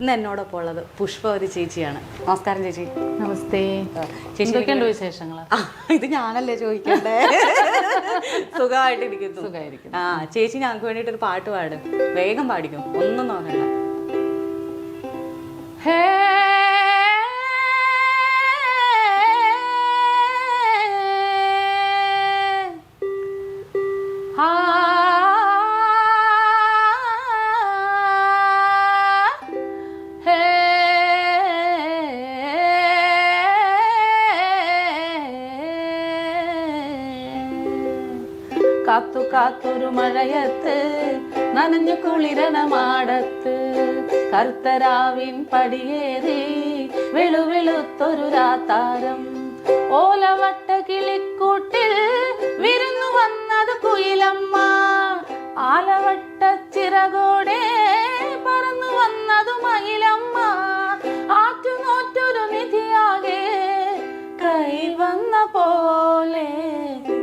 ഇന്ന് എന്നോടൊപ്പം ഉള്ളത് പുഷ്പവതി ചേച്ചിയാണ്. നമസ്കാരം ചേച്ചി. നമസ്തേ. ചേച്ചിയൊക്കെയുണ്ട് വിശേഷങ്ങൾ? ഇത് ഞാനല്ലേ ചോദിക്കണ്ടേ? സുഖമായിട്ടിരിക്കുന്നു. സുഖമായിരിക്കുന്നു. ചേച്ചി ഞങ്ങൾക്ക് വേണ്ടിയിട്ടൊരു പാട്ട് പാടും. വേഗം പാടിക്കും, ഒന്നും നോക്കണ്ട. ഹേ കാത്തു കാത്തൊരു മഴയത്ത് നനഞ്ഞു കുളിരണ മാടത്ത് കർത്തരാവിൻ പടിയേറി വെളുവെളുത്തൊരു രാത്താരം ഓലവട്ട കിളിക്കൂട്ടിൽ വിരുന്നു വന്നത് കുയിലമ്മ ആലവട്ട ചിറകോടെ പറന്നു വന്നതു മയിലമ്മ ആറ്റുനോറ്റൊരു നിധിയാകെ കൈവന്ന പോലെ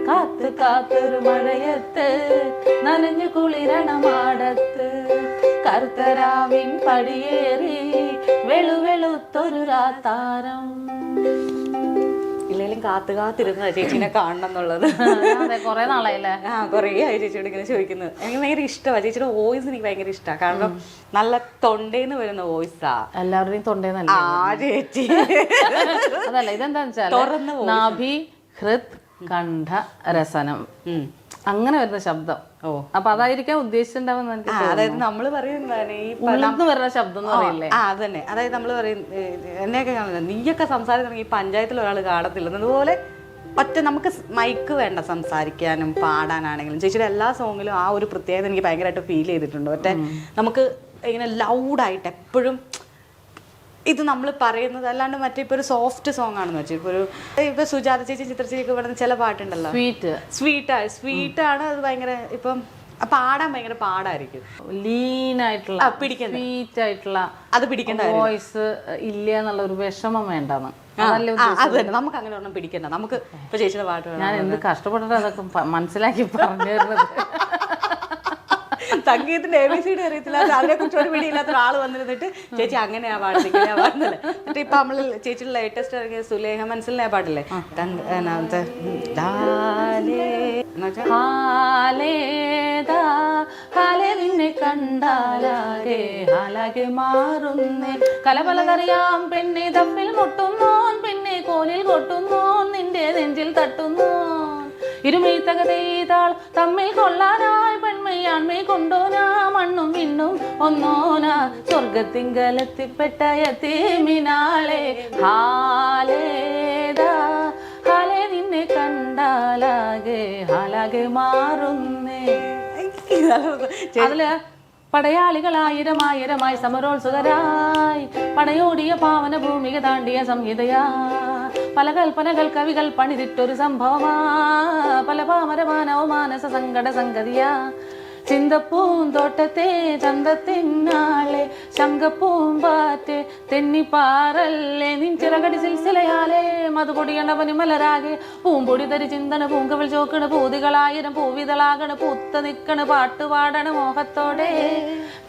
കാത്ത് കാത്തൊരു മഴയത്ത് നനഞ്ഞു കുളിരണ മാടത്ത് കർത്തരാവിൻ പടിയേറി വെളുവെളുത്തൊരു രാത്താരം. ഇല്ലെങ്കിലും കാത്തിരുന്ന ചേച്ചീനെ കാണണം എന്നുള്ളത്. കൊറേ നാളായില്ലേ? കുറേ ആയി ചേച്ചിയോട് ഇങ്ങനെ ചോദിക്കുന്നത്. എനിക്ക് ഭയങ്കര ഇഷ്ടമാണ് ചേച്ചിയുടെ വോയിസ്. എനിക്ക് ഭയങ്കര ഇഷ്ടമാണ്. കാരണം നല്ല തൊണ്ടേന്ന് വരുന്ന വോയിസാ. എല്ലാവരുടെയും തൊണ്ടേന്നല്ല ചേച്ചി. അതല്ല, ഇതെന്താന്ന് വെച്ചാൽ നാഭി ഹൃത് കണ്ഠ രസനം അങ്ങനെ വരുന്ന ശബ്ദം. അപ്പൊ അതായിരിക്കാം ഉദ്ദേശിച്ചിട്ടുണ്ടാവുന്ന എനിക്ക്. അതായത് നമ്മള് പറയുന്നതാണ് ഈ വരുന്ന ശബ്ദം എന്ന് പറയില്ലേ? അതന്നെ. അതായത് നമ്മള് പറയും, എന്നെയൊക്കെ കാണുന്നത് നീയൊക്കെ സംസാരിക്കണമെങ്കിൽ ഈ പഞ്ചായത്തിൽ ഒരാൾ കാണത്തില്ല. അതുപോലെ ഒറ്റ നമുക്ക് മൈക്ക് വേണ്ട സംസാരിക്കാനും പാടാനാണെങ്കിലും. ചേച്ചിയുടെ എല്ലാ സോങ്ങിലും ആ ഒരു പ്രത്യേകത എനിക്ക് ഭയങ്കരമായിട്ട് ഫീൽ ചെയ്തിട്ടുണ്ട്. ഒറ്റ നമുക്ക് ഇങ്ങനെ ലൗഡായിട്ട് എപ്പോഴും ഇത് നമ്മൾ പറയുന്നത് അല്ലാണ്ട് മറ്റേ ഇപ്പൊ ഒരു സോഫ്റ്റ് സോങ് ആണെന്ന് വെച്ചാൽ ഇപ്പൊ സുജാത ചേച്ചി ചിത്ര ചേച്ചിയൊക്കെ പറയുന്ന ചില പാട്ടുണ്ടല്ലോ, സ്വീറ്റാണ്. അത് ഭയങ്കര ഇപ്പം പാടാൻ ഭയങ്കര പാടായിരിക്കും. ലീനായിട്ടുള്ള സ്വീറ്റായിട്ടുള്ള അത് പിടിക്കേണ്ട വോയിസ് ഇല്ല എന്നുള്ള ഒരു വിഷമം വേണ്ടെന്ന്. അത് തന്നെ, നമുക്ക് അങ്ങനെ ഒന്നും പിടിക്കണ്ട. നമുക്ക് ഇപ്പൊ ചേച്ചിയുടെ പാട്ട് ഞാൻ എന്ത് കഷ്ടപ്പെട്ടിട്ട് അതൊക്കെ മനസ്സിലാക്കി പറഞ്ഞു തരുന്നത്. സംഗീതത്തിന്റെ ABCD അറിയത്തില്ല, അതിനെ കുറിച്ച് ഒരു പിടിയില്ലാത്ത ഒരാള് വന്നിരുന്നിട്ട് ചേച്ചി അങ്ങനെയാ പാടുന്നത് ഇങ്ങനെയാ പാടുന്നത്. എന്നിട്ട് ഇപ്പൊ നമ്മള് ചേച്ചിയുടെ ലേറ്റസ്റ്റ് ഇറങ്ങിയ സുലേഖ മനസ്സിലെ പാട്ടില്ലേ, നിന്നെ കണ്ടാലാകെ ആലാകെ മാറുന്നേ കലപലതറിയാം പെണ്ണെ തപ്പിൽ മുട്ടുന്നോൻ പിന്നെ കോലിൽ കൊട്ടുന്നോൻ നിന്റെ നെഞ്ചിൽ തട്ടുന്നോ ഇരുമീത്തകതീതാൾ തമ്മിൽ കൊള്ളാനായി പെൺമയാൺമേ കൊണ്ടോനാ മണ്ണും മിണ്ണും ഒന്നോനാ സ്വർഗത്തിങ്കലെത്തിപ്പെട്ട യതീമിനാളെ ഹാലേതാ ഹാലേ നിന്നെ കണ്ടാലാകെ ഹാലാകെ മാറുന്നേ. അതില് പടയാളികളായിരമായിരമായി സമരോത്സുകരായി പടയോടിയ പാവന ഭൂമിക താണ്ടിയ സംഹിതയാ പല കൽപ്പനകൾ കവികൾ പണിതിട്ടൊരു സംഭവമാ പല പാമരമാനവ മാനസ സങ്കട സംഗതിയാ ചിന്തപ്പൂന്തോട്ടത്തെ ചന്തത്തിനാളെ ശങ്കപ്പൂമ്പാറ്റെ തെന്നിപ്പാറല്ലേ നിൻചിറകടി സിൽസിലയാലേ മധുപൊടിയണവന് മലരാകെ പൂമ്പൊടി തരി ചിന്തന പൂങ്കവൽ ചോക്കണ് പൂതികളായിരം പൂവിതളാകണ് പൂത്ത നിക്കണ് പാട്ടുപാടണ് മോഹത്തോടെ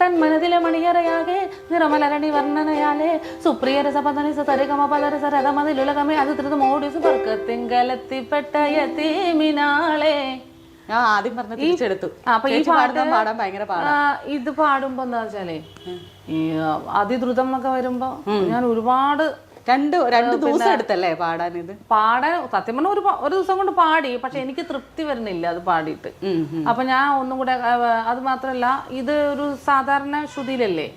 തന്മനതിലെ മണിയറയാകെ നിറമലരണി വർണ്ണനയാലേ സുപ്രിയരസ പതനിസ തരകമ പലരസ രഥമതിലുലകമേ അത് ധൃത മോടി സുവർക്കത്തിങ്കലെത്തിപ്പെട്ട യതീമിനാളെ. ഞാൻ ആദ്യം പറഞ്ഞ തിരിച്ചെടുത്തു. അപ്പൊ ഈ പാടാൻ ഭയങ്കര ഇത് പാടുമ്പോ എന്താ വെച്ചാലേ ഈ അതിദ്രുതം എന്നൊക്കെ വരുമ്പോ ഞാൻ ഒരുപാട് രണ്ട് ദിവസം എടുത്തല്ലേ പാടാൻ? സത്യം പറഞ്ഞ ഒരു ദിവസം കൊണ്ട് പാടി, പക്ഷെ എനിക്ക് തൃപ്തി വരുന്നില്ല അത് പാടിയിട്ട്. അപ്പൊ ഞാൻ ഒന്നും കൂടെ, അത് മാത്രല്ല ഇത് ഒരു സാധാരണ ശ്രുതിയിലല്ലേ,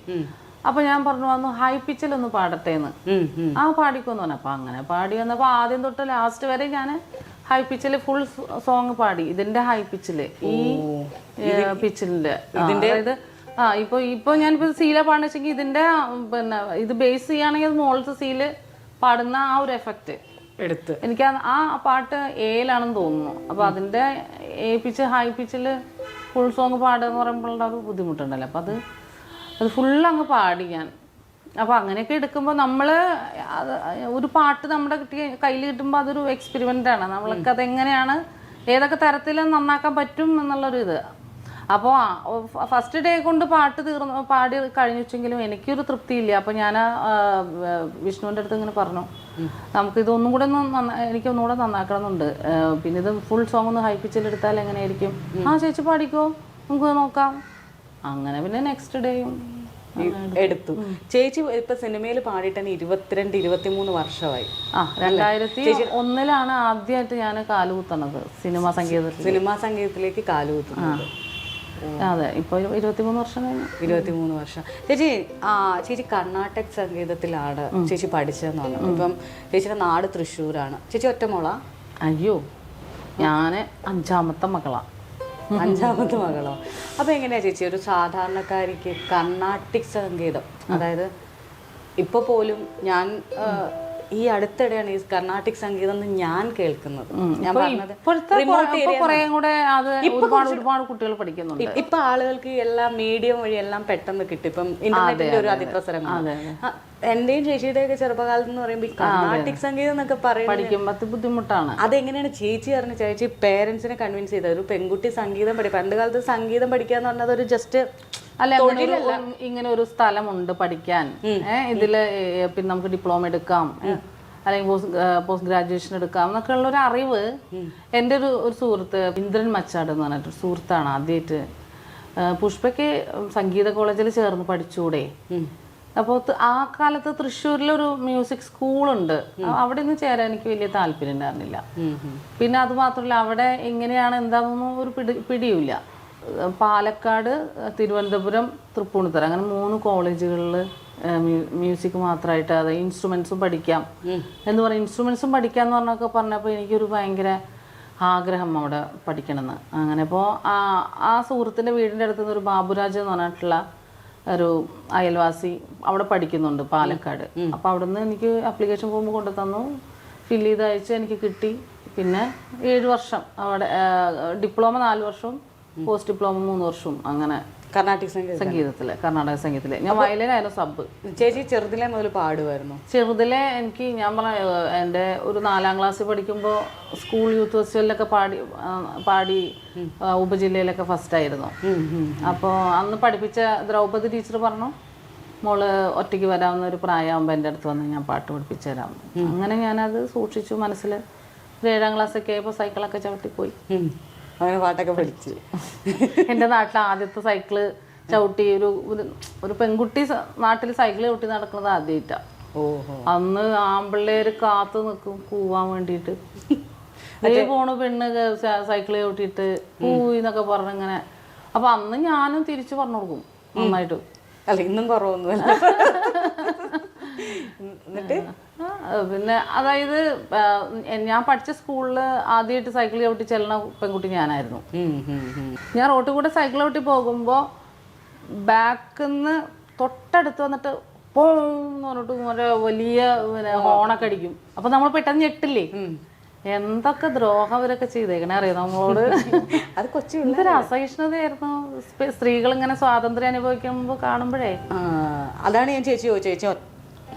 അപ്പൊ ഞാൻ പറഞ്ഞു വന്നു ഹൈ പിച്ചിലൊന്ന് പാടട്ടേന്ന്. പാടിക്കൊന്നു പറഞ്ഞു. അപ്പൊ അങ്ങനെ പാടി വന്നപ്പോ ആദ്യം തൊട്ട് ലാസ്റ്റ് വരെ ഞാൻ ഹൈ പിച്ചില് ഫുൾ സോങ് പാടി. ഇതിന്റെ ഹൈ പിച്ചില് ഈ പിച്ചിലിന്റെ അതായത് ഇപ്പൊ ഞാനിപ്പോ സീല പാടുന്ന വെച്ചെങ്കിൽ ഇതിന്റെ പിന്നെ ഇത് ബേസ് ചെയ്യുകയാണെങ്കിൽ മോളത്തെ സീല് പാടുന്ന ആ ഒരു എഫക്റ്റ് എടുത്ത് എനിക്ക് ആ പാട്ട് ഏലാണെന്ന് തോന്നുന്നു. അപ്പൊ അതിന്റെ എ പിച്ച് ഹൈ പിച്ചില് ഫുൾ സോങ് പാടുക എന്ന് പറയുമ്പോഴുള്ള ഒരു ബുദ്ധിമുട്ടുണ്ടല്ലോ. അപ്പൊ അത് ഫുൾ അങ്ങ് പാടി ഞാൻ. അപ്പോൾ അങ്ങനെയൊക്കെ എടുക്കുമ്പോൾ നമ്മൾ ഒരു പാട്ട് നമ്മുടെ കയ്യിൽ കിട്ടുമ്പോൾ അതൊരു എക്സ്പെരിമെൻ്റാണ്. നമ്മൾക്ക് അതെങ്ങനെയാണ് ഏതൊക്കെ തരത്തിൽ നന്നാക്കാൻ പറ്റും എന്നുള്ളൊരു ഇത്. അപ്പോൾ ഫസ്റ്റ് ഡേ കൊണ്ട് പാട്ട് പാടി കഴിഞ്ഞെങ്കിലും എനിക്കൊരു തൃപ്തിയില്ല. അപ്പോൾ ഞാൻ വിഷ്ണുവിൻ്റെ അടുത്ത് ഇങ്ങനെ പറഞ്ഞു, നമുക്കിതൊന്നും കൂടെ എനിക്കൊന്നുകൂടെ നന്നാക്കണമെന്നുണ്ട്, പിന്നെ ഇത് ഫുൾ സോങ് ഒന്ന് ഹൈപ്പിച്ചിലെടുത്താൽ എങ്ങനെയായിരിക്കും? ആ ചേച്ചി പാടിക്കോ, നമുക്ക് നോക്കാം. അങ്ങനെ പിന്നെ നെക്സ്റ്റ് ഡേയും എടുത്തു. ചേച്ചി ഇപ്പൊ സിനിമയിൽ പാടിയിട്ട് 22-23 വർഷമായി. 2001 ആദ്യമായിട്ട് ഞാൻ കാലുകുത്തണത് സിനിമാ സംഗീതത്തിലേക്ക് കാലുകുത്തുന്നത്. അതെ, ഇപ്പൊ 23 വർഷം കഴിഞ്ഞു. 23 വർഷം. ചേച്ചി കർണാടക സംഗീതത്തിലാണ് ചേച്ചി പഠിച്ചതെന്ന് പറഞ്ഞു. ഇപ്പം ചേച്ചിയുടെ നാട് തൃശ്ശൂരാണ്. ചേച്ചി ഒറ്റമോളാ? അയ്യോ, ഞാന് 5ാമത്തെ മകളാ. 5ാമത്തെ മകളോ? അപ്പൊ എങ്ങനെയാ ചേച്ചി ഒരു സാധാരണക്കാരിക്ക് കർണാട്ടിക് സംഗീതം, അതായത് ഇപ്പൊ പോലും ഞാൻ ഈ അടുത്തിടെയാണ് ഈ കർണാട്ടിക് സംഗീതം ഞാൻ കേൾക്കുന്നത്. ഞാൻ പറഞ്ഞത് ഒരുപാട് കുട്ടികൾ പഠിക്കുന്നുണ്ട്. ഇപ്പൊ ആളുകൾക്ക് എല്ലാം മീഡിയം വഴി എല്ലാം പെട്ടെന്ന് കിട്ടും. ഇപ്പം ഇന്റർനെറ്റിന്റെ ഒരു അതിപ്രസരം. എന്റെയും ചേച്ചിയുടെ ഒക്കെ ചെറുപ്പകാലത്ത് എന്ന് പറയുമ്പോൾ കർണാട്ടിക് സംഗീതം എന്നൊക്കെ പഠിക്കുമ്പോൾ ബുദ്ധിമുട്ടാണ്. അതെങ്ങനെയാണ് ചേച്ചി അറിഞ്ഞ? ചേച്ചി പേരൻസിനെ കൺവിൻസ് ചെയ്തത് ഒരു പെൺകുട്ടി സംഗീതം പണ്ട് കാലത്ത് സംഗീതം പഠിക്കാന്ന് പറഞ്ഞത് ഒരു ജസ്റ്റ് അല്ല, ഇങ്ങനെ ഒരു സ്ഥലമുണ്ട് പഠിക്കാൻ, ഇതില് പിന്നെ നമുക്ക് ഡിപ്ലോമ എടുക്കാം, അല്ലെങ്കിൽ പോസ്റ്റ് ഗ്രാജുവേഷൻ എടുക്കാം എന്നൊക്കെ ഉള്ള ഒരു അറിവ് എൻ്റെ ഒരു സുഹൃത്ത് ഇന്ദ്രൻ മച്ചാട് എന്ന് പറഞ്ഞിട്ട് സുഹൃത്താണ്. ആദ്യമായിട്ട് പുഷ്പയ്ക്ക് സംഗീത കോളേജിൽ ചേർന്ന് പഠിച്ചൂടെ? അപ്പോൾ ആ കാലത്ത് തൃശ്ശൂരിലൊരു മ്യൂസിക് സ്കൂളുണ്ട്, അവിടെ നിന്ന് ചേരാൻ എനിക്ക് വലിയ താല്പര്യം ഉണ്ടായിരുന്നില്ല. പിന്നെ അത് മാത്രമല്ല, അവിടെ എങ്ങനെയാണ് എന്താണെന്നൊന്നും ഒരു പിടിയുമില്ല. പാലക്കാട്, തിരുവനന്തപുരം, തൃപ്പൂണിത്തുറ അങ്ങനെ 3 കോളേജുകളിൽ മ്യൂസിക് മാത്രമായിട്ട്, അത് ഇൻസ്ട്രുമെന്റ്സും പഠിക്കാം എന്ന് പറഞ്ഞാൽ ഇൻസ്ട്രുമെന്റ്സും പഠിക്കാന്ന് പറഞ്ഞപ്പോൾ എനിക്കൊരു ഭയങ്കര ആഗ്രഹം അവിടെ പഠിക്കണമെന്ന്. അങ്ങനെ ഇപ്പോൾ ആ സുഹൃത്തിൻ്റെ വീടിൻ്റെ അടുത്ത് നിന്ന് ഒരു ബാബുരാജ് എന്ന് പറഞ്ഞിട്ടുള്ള ഒരു അയൽവാസി അവിടെ പഠിക്കുന്നുണ്ട് പാലക്കാട്. അപ്പോൾ അവിടെ നിന്ന് എനിക്ക് ആപ്ലിക്കേഷൻ ഫോം കൊണ്ടു തന്നു, ഫില്ല് ചെയ്ത് അയച്ച് എനിക്ക് കിട്ടി. പിന്നെ 7 വർഷം അവിടെ ഡിപ്ലോമ 4 വർഷവും പോസ്റ്റ് ഡിപ്ലോമ 3 വർഷവും അങ്ങനെ കർണാടക സംഗീതത്തില് ഞാൻ വയലിനായിരുന്നു സബ്. ചേച്ചി ചെറുതിലെ മുതൽ പാടുമായിരുന്നു? ചെറുതിലെ എനിക്ക് ഞാൻ പറഞ്ഞ എൻ്റെ ഒരു 4ാം ക്ലാസ്സിൽ പഠിക്കുമ്പോൾ സ്കൂൾ യൂത്ത് ഫെസ്റ്റിവലിലൊക്കെ പാടി ഉപജില്ലയിലൊക്കെ ഫസ്റ്റ് ആയിരുന്നു. അപ്പോൾ അന്ന് പഠിപ്പിച്ച ദ്രൗപദി ടീച്ചർ പറഞ്ഞു, മോള് ഒറ്റയ്ക്ക് വരാവുന്ന ഒരു പ്രായമാകുമ്പോൾ എൻ്റെ അടുത്ത് വന്ന് ഞാൻ പാട്ട് പഠിപ്പിച്ചു തരാം. അങ്ങനെ ഞാനത് സൂക്ഷിച്ചു മനസ്സിൽ. 7ാം ക്ലാസ്സൊക്കെ ആയപ്പോൾ സൈക്കിളൊക്കെ ചവിട്ടിപ്പോയി, അങ്ങനെ പാട്ടൊക്കെ പഠിച്ചു. എൻ്റെ നാട്ടിൽ ആദ്യത്തെ സൈക്കിള് ചവിട്ടി ഒരു പെൺകുട്ടി നാട്ടിൽ സൈക്കിൾ ചവിട്ടി നടക്കുന്നത് ആദ്യമായിട്ടാണ്. അന്ന് ആമ്പിള്ളേര് കാത്തു നിൽക്കും കൂവാൻ വേണ്ടിയിട്ട്. പോണു പെണ്ണ് സൈക്കിൾ ചവിട്ടിയിട്ട് കൂന്നൊക്കെ പറഞ്ഞിങ്ങനെ. അപ്പൊ അന്ന് ഞാനും തിരിച്ചു പറഞ്ഞു കൊടുക്കും നന്നായിട്ട്. അല്ല, ഇന്നും കുറവൊന്നുമല്ല. എന്നിട്ട് പിന്നെ അതായത് ഞാൻ പഠിച്ച സ്കൂളിൽ ആദ്യമായിട്ട് സൈക്കിൾ ചവിട്ടി ചെല്ലണ പെൺകുട്ടി ഞാനായിരുന്നു. ഞാൻ റോട്ടിൽ കൂടെ സൈക്കിൾ ചവിട്ടി പോകുമ്പോൾ ബാക്കിൽ നിന്ന് തൊട്ടടുത്ത് വന്നിട്ട് പോന്ന് പറഞ്ഞിട്ട് വലിയ ഹോണൊക്കെ അടിക്കും. അപ്പൊ നമ്മൾ പെട്ടെന്ന് ഞെട്ടില്ലേ? എന്തൊക്കെ ദ്രോഹം അവരൊക്കെ ചെയ്തേക്കണേ അറിയാം നമ്മളോട്. അത് കൊച്ചു എന്തൊരു അസഹിഷ്ണുതയായിരുന്നു. സ്ത്രീകൾ ഇങ്ങനെ സ്വാതന്ത്ര്യം അനുഭവിക്കുമ്പോൾ കാണുമ്പോഴേ. അതാണ് ഞാൻ ചേച്ചി ചോദിച്ചു, ചേച്ചി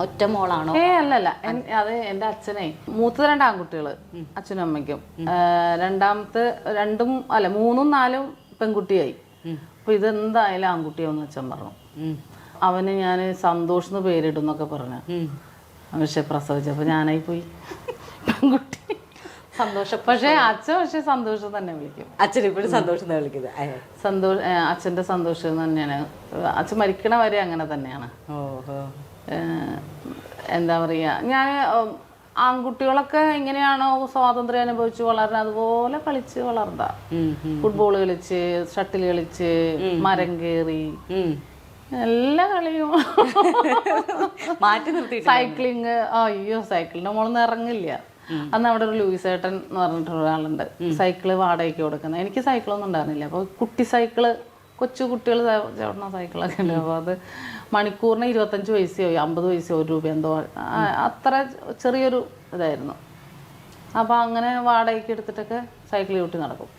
ഒറ്റ മോളാണോ? അല്ലല്ല, അത് എൻ്റെ അച്ഛനെ മൂത്തത് 2 ആൺകുട്ടികള് അച്ഛനും അമ്മയ്ക്കും, രണ്ടാമത്തെ 3ഉം 4ഉം പെൺകുട്ടിയായി. അപ്പൊ ഇതെന്തായാലും ആൺകുട്ടിയാവെന്ന് അച്ഛൻ പറഞ്ഞു. അവന് ഞാൻ സന്തോഷ് എന്ന് പേരിടും എന്നൊക്കെ പറഞ്ഞു. പക്ഷെ പ്രസവിച്ചപ്പോ ഞാനായി പോയി പെൺകുട്ടി. സന്തോഷം. പക്ഷെ സന്തോഷം തന്നെ വിളിക്കും. അച്ഛൻ ഇപ്പോഴും സന്തോഷം തന്നെ വിളിക്കുന്നത്. അച്ഛൻ്റെ സന്തോഷം തന്നെയാണ്. അച്ഛൻ മരിക്കണ വരെ അങ്ങനെ തന്നെയാണ്. എന്താ പറയുക, ഞാൻ ആൺകുട്ടികളൊക്കെ എങ്ങനെയാണോ സ്വാതന്ത്ര്യം അനുഭവിച്ച് വളർന്നത് അതുപോലെ കളിച്ച് വളർന്ന. ഫുട്ബോൾ കളിച്ച്, ഷട്ടിൽ കളിച്ച്, മരം കയറി, എല്ലാ കളിയും മാറ്റി നിർത്തി. സൈക്ലിങ്, അയ്യോ സൈക്കിളിന്റെ മുകളിൽ നിന്ന് ഇറങ്ങില്ല. അന്ന് അവിടെ ഒരു ലൂയിസേട്ടൻ എന്ന് പറഞ്ഞിട്ട് ഒരാളുണ്ട്, സൈക്കിള് വാടകയ്ക്ക് കൊടുക്കുന്നത്. എനിക്ക് സൈക്കിളൊന്നും ഉണ്ടായിരുന്നില്ല. അപ്പോൾ കുട്ടി സൈക്കിള്, കൊച്ചു കുട്ടികൾ ചവിടുന്ന സൈക്കിളൊക്കെ ഉണ്ട്. അപ്പോൾ അത് മണിക്കൂറിന് 25 പൈസയോ 50 പൈസയോ 1 രൂപ എന്തോ, അത്ര ചെറിയൊരു ഇതായിരുന്നു. അപ്പോൾ അങ്ങനെ വാടകയ്ക്ക് എടുത്തിട്ടൊക്കെ സൈക്കിൾ ചവിട്ടി നടക്കും.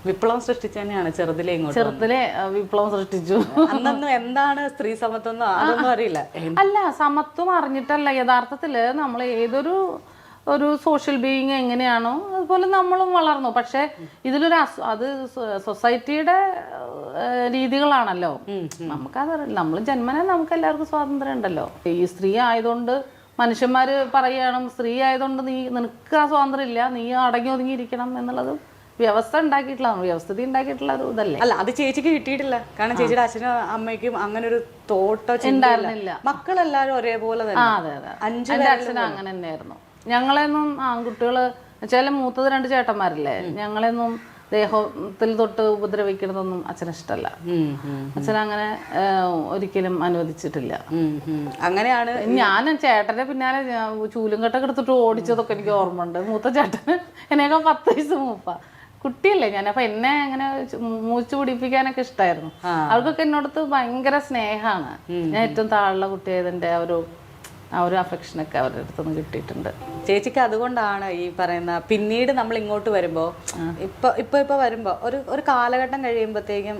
വിപ്ലവം സൃഷ്ടിച്ചു തന്നെയാണ് ചെറുതിലെ വിപ്ലവം സൃഷ്ടിച്ചു. അന്നൊന്നും എന്താണ് സ്ത്രീ സമത്വം അതൊന്നും അറിയില്ല. അല്ല, സമത്വം അറിഞ്ഞിട്ടല്ല. യഥാർത്ഥത്തില് നമ്മൾ ഏതൊരു ഒരു സോഷ്യൽ ബീയിങ് എങ്ങനെയാണോ അതുപോലെ നമ്മളും വളർന്നു. പക്ഷെ ഇതിലൊരു അത് സൊസൈറ്റിയുടെ രീതികളാണല്ലോ, നമുക്കതറിയില്ല. നമ്മൾ ജന്മനെ നമുക്ക് എല്ലാവർക്കും സ്വാതന്ത്ര്യം ഉണ്ടല്ലോ. ഈ സ്ത്രീ ആയതുകൊണ്ട് മനുഷ്യന്മാര് പറയണം സ്ത്രീ ആയതുകൊണ്ട് നിനക്ക് ആ സ്വാതന്ത്ര്യം ഇല്ല, നീ അടങ്ങി ഒതുങ്ങിയിരിക്കണം എന്നുള്ളത് വ്യവസ്ഥ ഉണ്ടാക്കിയിട്ടുള്ള വ്യവസ്ഥിതി ഉണ്ടാക്കിയിട്ടുള്ള ഒരു ഇതല്ലേ. അല്ല അത് ചേച്ചിക്ക് കിട്ടിയിട്ടില്ല. കാരണം ചേച്ചിയുടെ അച്ഛനും അമ്മയ്ക്കും അങ്ങനെ ഒരു തോട്ടോ ഉണ്ടായിരുന്നില്ല. മക്കളെല്ലാരും ഒരേപോലെ തന്നെ. അതെ അതെ, എൻ്റെ അച്ഛനും അങ്ങനെ തന്നെയായിരുന്നു. ഞങ്ങളെയൊന്നും ആൺകുട്ടികള് ചില മൂത്തത് 2 ചേട്ടന്മാരില്ലേ, ഞങ്ങളെയൊന്നും ദേഹത്തിൽ തൊട്ട് ഉപദ്രവിക്കണതൊന്നും അച്ഛന് ഇഷ്ടമല്ല. അച്ഛൻ അങ്ങനെ ഒരിക്കലും അനുവദിച്ചിട്ടില്ല. അങ്ങനെയാണ് ഞാൻ ചേട്ടന്റെ പിന്നാലെ ചൂലും കെട്ടൊക്കെ എടുത്തിട്ട് ഓടിച്ചതൊക്കെ എനിക്ക് ഓർമ്മയുണ്ട്. മൂത്ത ചേട്ടന് എന്നെയൊക്കെ 10 വയസ്സ് മൂപ്പ കുട്ടിയല്ലേ ഞാൻ. അപ്പൊ എന്നെ അങ്ങനെ മൂച്ചു പിടിപ്പിക്കാനൊക്കെ ഇഷ്ടമായിരുന്നു. അവർക്കൊക്കെ എന്നോടത്ത് ഭയങ്കര സ്നേഹമാണ്. ഞാൻ ഏറ്റവും താഴെയുള്ള കുട്ടിയായതിന്റെ ആ ഒരു അഫെക്ഷനൊക്കെ അവരുടെ അടുത്തുനിന്ന് കിട്ടിയിട്ടുണ്ട്. ചേച്ചിക്ക് അതുകൊണ്ടാണ് ഈ പറയുന്ന പിന്നീട് നമ്മൾ ഇങ്ങോട്ട് വരുമ്പോൾ ഇപ്പൊ വരുമ്പോൾ ഒരു കാലഘട്ടം കഴിയുമ്പോഴത്തേക്കും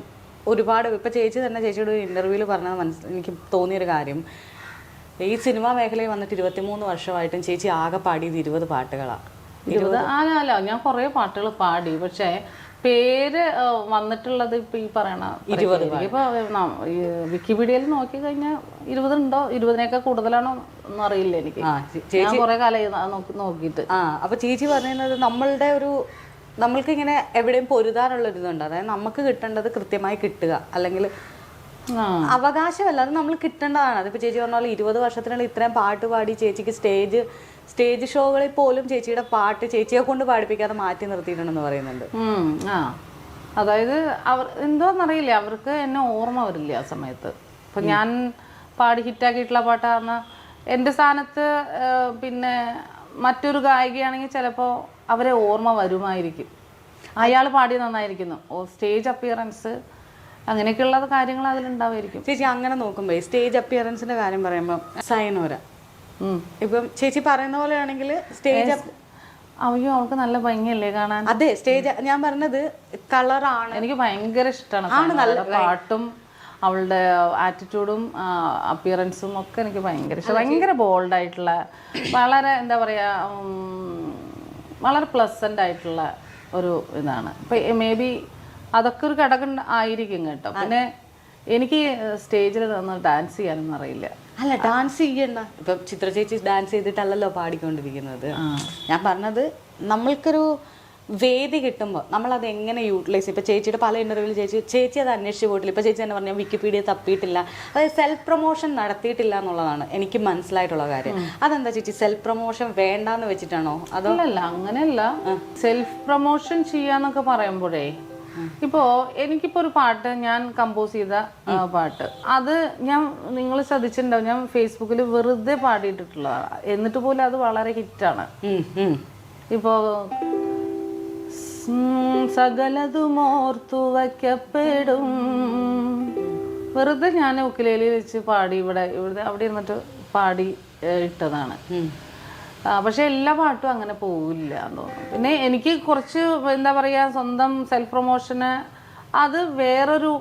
ഒരുപാട് ഇപ്പൊ ചേച്ചി തന്നെ ചേച്ചിയുടെ ഒരു ഇന്റർവ്യൂവിൽ പറഞ്ഞത് എനിക്ക് തോന്നിയൊരു കാര്യം, ഈ സിനിമാ മേഖലയിൽ വന്നിട്ട് 23 വർഷമായിട്ടും ചേച്ചി ആകെ പാടിയത് 20 പാട്ടുകളാണ്. 20 അല്ല ഞാൻ കുറേ പാട്ടുകൾ പാടി. പക്ഷേ പേര് വന്നിട്ടുള്ളത് ഇപ്പൊ ഈ പറയണ 20. ഇപ്പൊ വിക്കിപീഡിയയിൽ നോക്കി കഴിഞ്ഞാൽ 20 ഉണ്ടോ, 20-നേക്കാൾ കൂടുതലാണോ ഒന്നും അറിയില്ല എനിക്ക്. ഞാൻ കുറെ കാലം നോക്കിയിട്ട്. അപ്പൊ ചേച്ചി പറയുന്നത് നമ്മൾക്ക് ഇങ്ങനെ എവിടെയും പൊരുതാനുള്ളൊരിതുണ്ട്. അതായത് നമുക്ക് കിട്ടേണ്ടത് കൃത്യമായി കിട്ടുക, അല്ലെങ്കിൽ അവകാശമല്ല, അത് നമ്മൾ കിട്ടേണ്ടതാണ്. അതിപ്പോ ചേച്ചി പറഞ്ഞ പോലെ 20 വർഷത്തിനുള്ളിൽ ഇത്രയും പാട്ട് പാടി ചേച്ചിക്ക് സ്റ്റേജ് ഷോകളിൽ പോലും ചേച്ചിയുടെ പാട്ട് ചേച്ചിയെ കൊണ്ട് പാടിപ്പിക്കാതെ മാറ്റി നിർത്തിയിട്ടുണ്ടെന്ന് പറയുന്നുണ്ട്. അതായത് അവർ എന്തോന്നറിയില്ല, അവർക്ക് എന്നെ ഓർമ്മ വരില്ല ആ സമയത്ത്. ഇപ്പൊ ഞാൻ പാടി ഹിറ്റാക്കിയിട്ടുള്ള പാട്ടാണ് എൻ്റെ സ്ഥാനത്ത് പിന്നെ മറ്റൊരു ഗായികയാണെങ്കിൽ ചിലപ്പോൾ അവരെ ഓർമ്മ വരുമായിരിക്കും, അയാൾ പാടി നന്നായിരിക്കുന്നു, സ്റ്റേജ് അപ്പിയറൻസ് അങ്ങനെയൊക്കെയുള്ള കാര്യങ്ങൾ അതിലുണ്ടാവുമായിരിക്കും. ചേച്ചി അങ്ങനെ നോക്കുമ്പോ സ്റ്റേജ് അപ്പിയറൻസിന്റെ കാര്യം പറയുമ്പോൾ സൈനോര ഇപ്പം ചേച്ചി പറയുന്ന പോലെയാണെങ്കിൽ സ്റ്റേജ് അയ്യോ അവൾക്ക് നല്ല ഭംഗിയല്ലേ കാണാൻ. അതെ, സ്റ്റേജ് ഞാൻ പറഞ്ഞത് കളറാണ്, എനിക്ക് ഭയങ്കര ഇഷ്ടമാണ്. നല്ല പാട്ടും അവളുടെ ആറ്റിറ്റ്യൂഡും അപ്പിയറൻസും ഒക്കെ എനിക്ക് ഭയങ്കര ഇഷ്ടം. ഭയങ്കര ബോൾഡായിട്ടുള്ള, വളരെ എന്താ പറയുക, വളരെ പ്ലസൻ്റ് ആയിട്ടുള്ള ഒരു ഇതാണ്. ഇപ്പം മേ ബി അതൊക്കെ ഒരു ഘടകം ആയിരിക്കും കേട്ടോ. പിന്നെ എനിക്ക് സ്റ്റേജിൽ നിന്ന് ഡാൻസ് ചെയ്യാനൊന്നും അറിയില്ല. അല്ല ഡാൻസ് ചെയ്യണ്ട, ഇപ്പം ചിത്ര ചേച്ചി ഡാൻസ് ചെയ്തിട്ടല്ലല്ലോ പാടിക്കൊണ്ടിരിക്കുന്നത്. ഞാൻ പറഞ്ഞത് നമ്മൾക്കൊരു വേദി കിട്ടുമ്പോൾ നമ്മളത് എങ്ങനെ യൂട്ടിലൈസ്. ഇപ്പം ചേച്ചിയുടെ പല ഇൻ്റർവ്യൂവിൽ ചേച്ചി അത് അന്വേഷിച്ച് പോയിട്ടില്ല. ഇപ്പം ചേച്ചി തന്നെ പറഞ്ഞാൽ വിക്കിപീഡിയ തപ്പിയിട്ടില്ല, അതായത് സെൽഫ് പ്രൊമോഷൻ നടത്തിയിട്ടില്ല എന്നുള്ളതാണ് എനിക്ക് മനസ്സിലായിട്ടുള്ള കാര്യം. അതെന്താ ചേച്ചി, സെൽഫ് പ്രൊമോഷൻ വേണ്ടാന്ന് വെച്ചിട്ടാണോ അതോ? അല്ല അങ്ങനെയല്ല, സെൽഫ് പ്രൊമോഷൻ ചെയ്യാന്നൊക്കെ പറയുമ്പോഴേ ഇപ്പോ എനിക്കിപ്പോ ഒരു പാട്ട് ഞാൻ കമ്പോസ് ചെയ്ത പാട്ട്, അത് നിങ്ങൾ ശ്രദ്ധിച്ചിട്ടുണ്ടാവും, ഞാൻ ഫേസ്ബുക്കിൽ വെറുതെ പാടിയിട്ടുള്ളതാണ്. എന്നിട്ട് പോലും അത് വളരെ ഹിറ്റാണ്. ഇപ്പോ സകലതുമോർത്തു വയ്ക്കപ്പെടും വെറുതെ ഞാൻ ഉക്കിലേലി വെച്ച് പാടി ഇവിടെ അവിടെ ഇരുന്നിട്ട് പാടി ഇട്ടതാണ്. പക്ഷെ എല്ലാ പാട്ടും അങ്ങനെ പോവില്ല എന്ന് തോന്നുന്നു. പിന്നെ എനിക്ക് കുറച്ച് എന്താ പറയുക, സ്വന്തം സെൽഫ് പ്രൊമോഷന് അതൊരു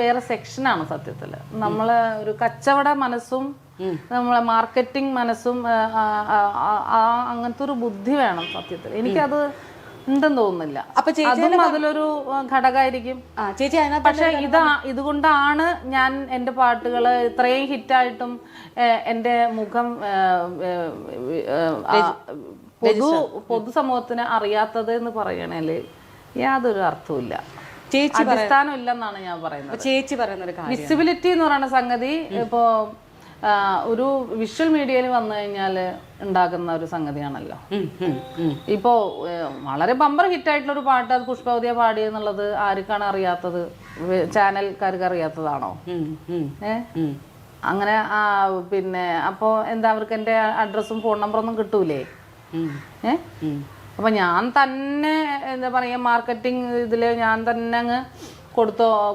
വേറെ സെക്ഷനാണ് സത്യത്തിൽ. നമ്മളെ ഒരു കച്ചവട മനസ്സും നമ്മളെ മാർക്കറ്റിംഗ് മനസ്സും അങ്ങനത്തെ ഒരു ബുദ്ധി വേണം സത്യത്തിൽ. എനിക്കത് ഉണ്ടെന്ന് തോന്നുന്നില്ല. അതും അതിലൊരു ഘടകമായിരിക്കും. പക്ഷെ ഇതുകൊണ്ടാണ് ഞാൻ എൻ്റെ പാട്ടുകൾ ഇത്രയും ഹിറ്റായിട്ടും എൻ്റെ മുഖം പൊതുസമൂഹത്തിന് അറിയാത്തത് എന്ന് പറയണേല് യാതൊരു അർത്ഥവുമില്ല, അടിസ്ഥാനം ഇല്ലെന്നാണ് ഞാൻ പറയുന്നത്. ചേച്ചി പറയുന്ന വിസിബിലിറ്റി എന്ന് പറയുന്ന സംഗതി ഇപ്പോ ഒരു വിഷ്വൽ മീഡിയയിൽ വന്നു കഴിഞ്ഞാൽ ഉണ്ടാകുന്ന ഒരു സംഗതിയാണല്ലോ. ഇപ്പോ വളരെ ബമ്പർ ഹിറ്റായിട്ടുള്ള ഒരു പാട്ട് അത് പുഷ്പവതിയ പാടിയെന്നുള്ളത് ആർക്കാണ് അറിയാത്തത്? ചാനൽക്കാർക്ക് അറിയാത്തതാണോ? അങ്ങനെ പിന്നെ അപ്പോ എന്താ അവർക്ക് എൻ്റെ അഡ്രസ്സും ഫോൺ നമ്പറൊന്നും കിട്ടൂലേ? അപ്പൊ ഞാൻ തന്നെ എന്താ പറയാ, മാർക്കറ്റിംഗ് ഇതില് ഞാൻ തന്നെ അങ്ങ്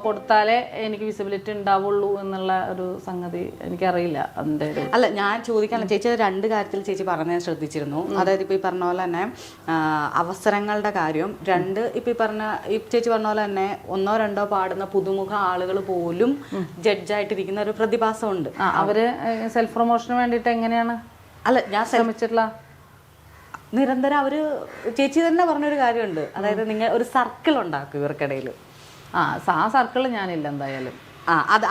കൊടുത്താലേ എനിക്ക് വിസിബിലിറ്റി ഉണ്ടാവുള്ളൂ എന്നുള്ള ഒരു സംഗതി എനിക്കറിയില്ല. അതിൻ്റെ അല്ല ഞാൻ ചോദിക്കാനുള്ള ചേച്ചി 2 കാര്യത്തിൽ ചേച്ചി പറഞ്ഞത് ശ്രദ്ധിച്ചിരുന്നു. അതായത് ഇപ്പൊ ഈ പറഞ്ഞ പോലെ തന്നെ അവസരങ്ങളുടെ കാര്യം, 2 ഇപ്പൊ ഈ ചേച്ചി പറഞ്ഞ പോലെ തന്നെ 1 or 2 പാടുന്ന പുതുമുഖ ആളുകൾ പോലും ജഡ്ജായിട്ടിരിക്കുന്ന ഒരു പ്രതിഭാസമുണ്ട്. അവര് സെൽഫ് പ്രൊമോഷന് വേണ്ടിയിട്ട് എങ്ങനെയാണ് അല്ല ഞാൻ ശ്രമിച്ചിട്ടുള്ള നിരന്തരം അവര് ചേച്ചി തന്നെ പറഞ്ഞൊരു കാര്യമുണ്ട്, അതായത് നിങ്ങൾ ഒരു സർക്കിൾ ഉണ്ടാക്കും ഇവർക്കിടയിൽ. ആ സർക്കിൾ ഞാനില്ല എന്തായാലും.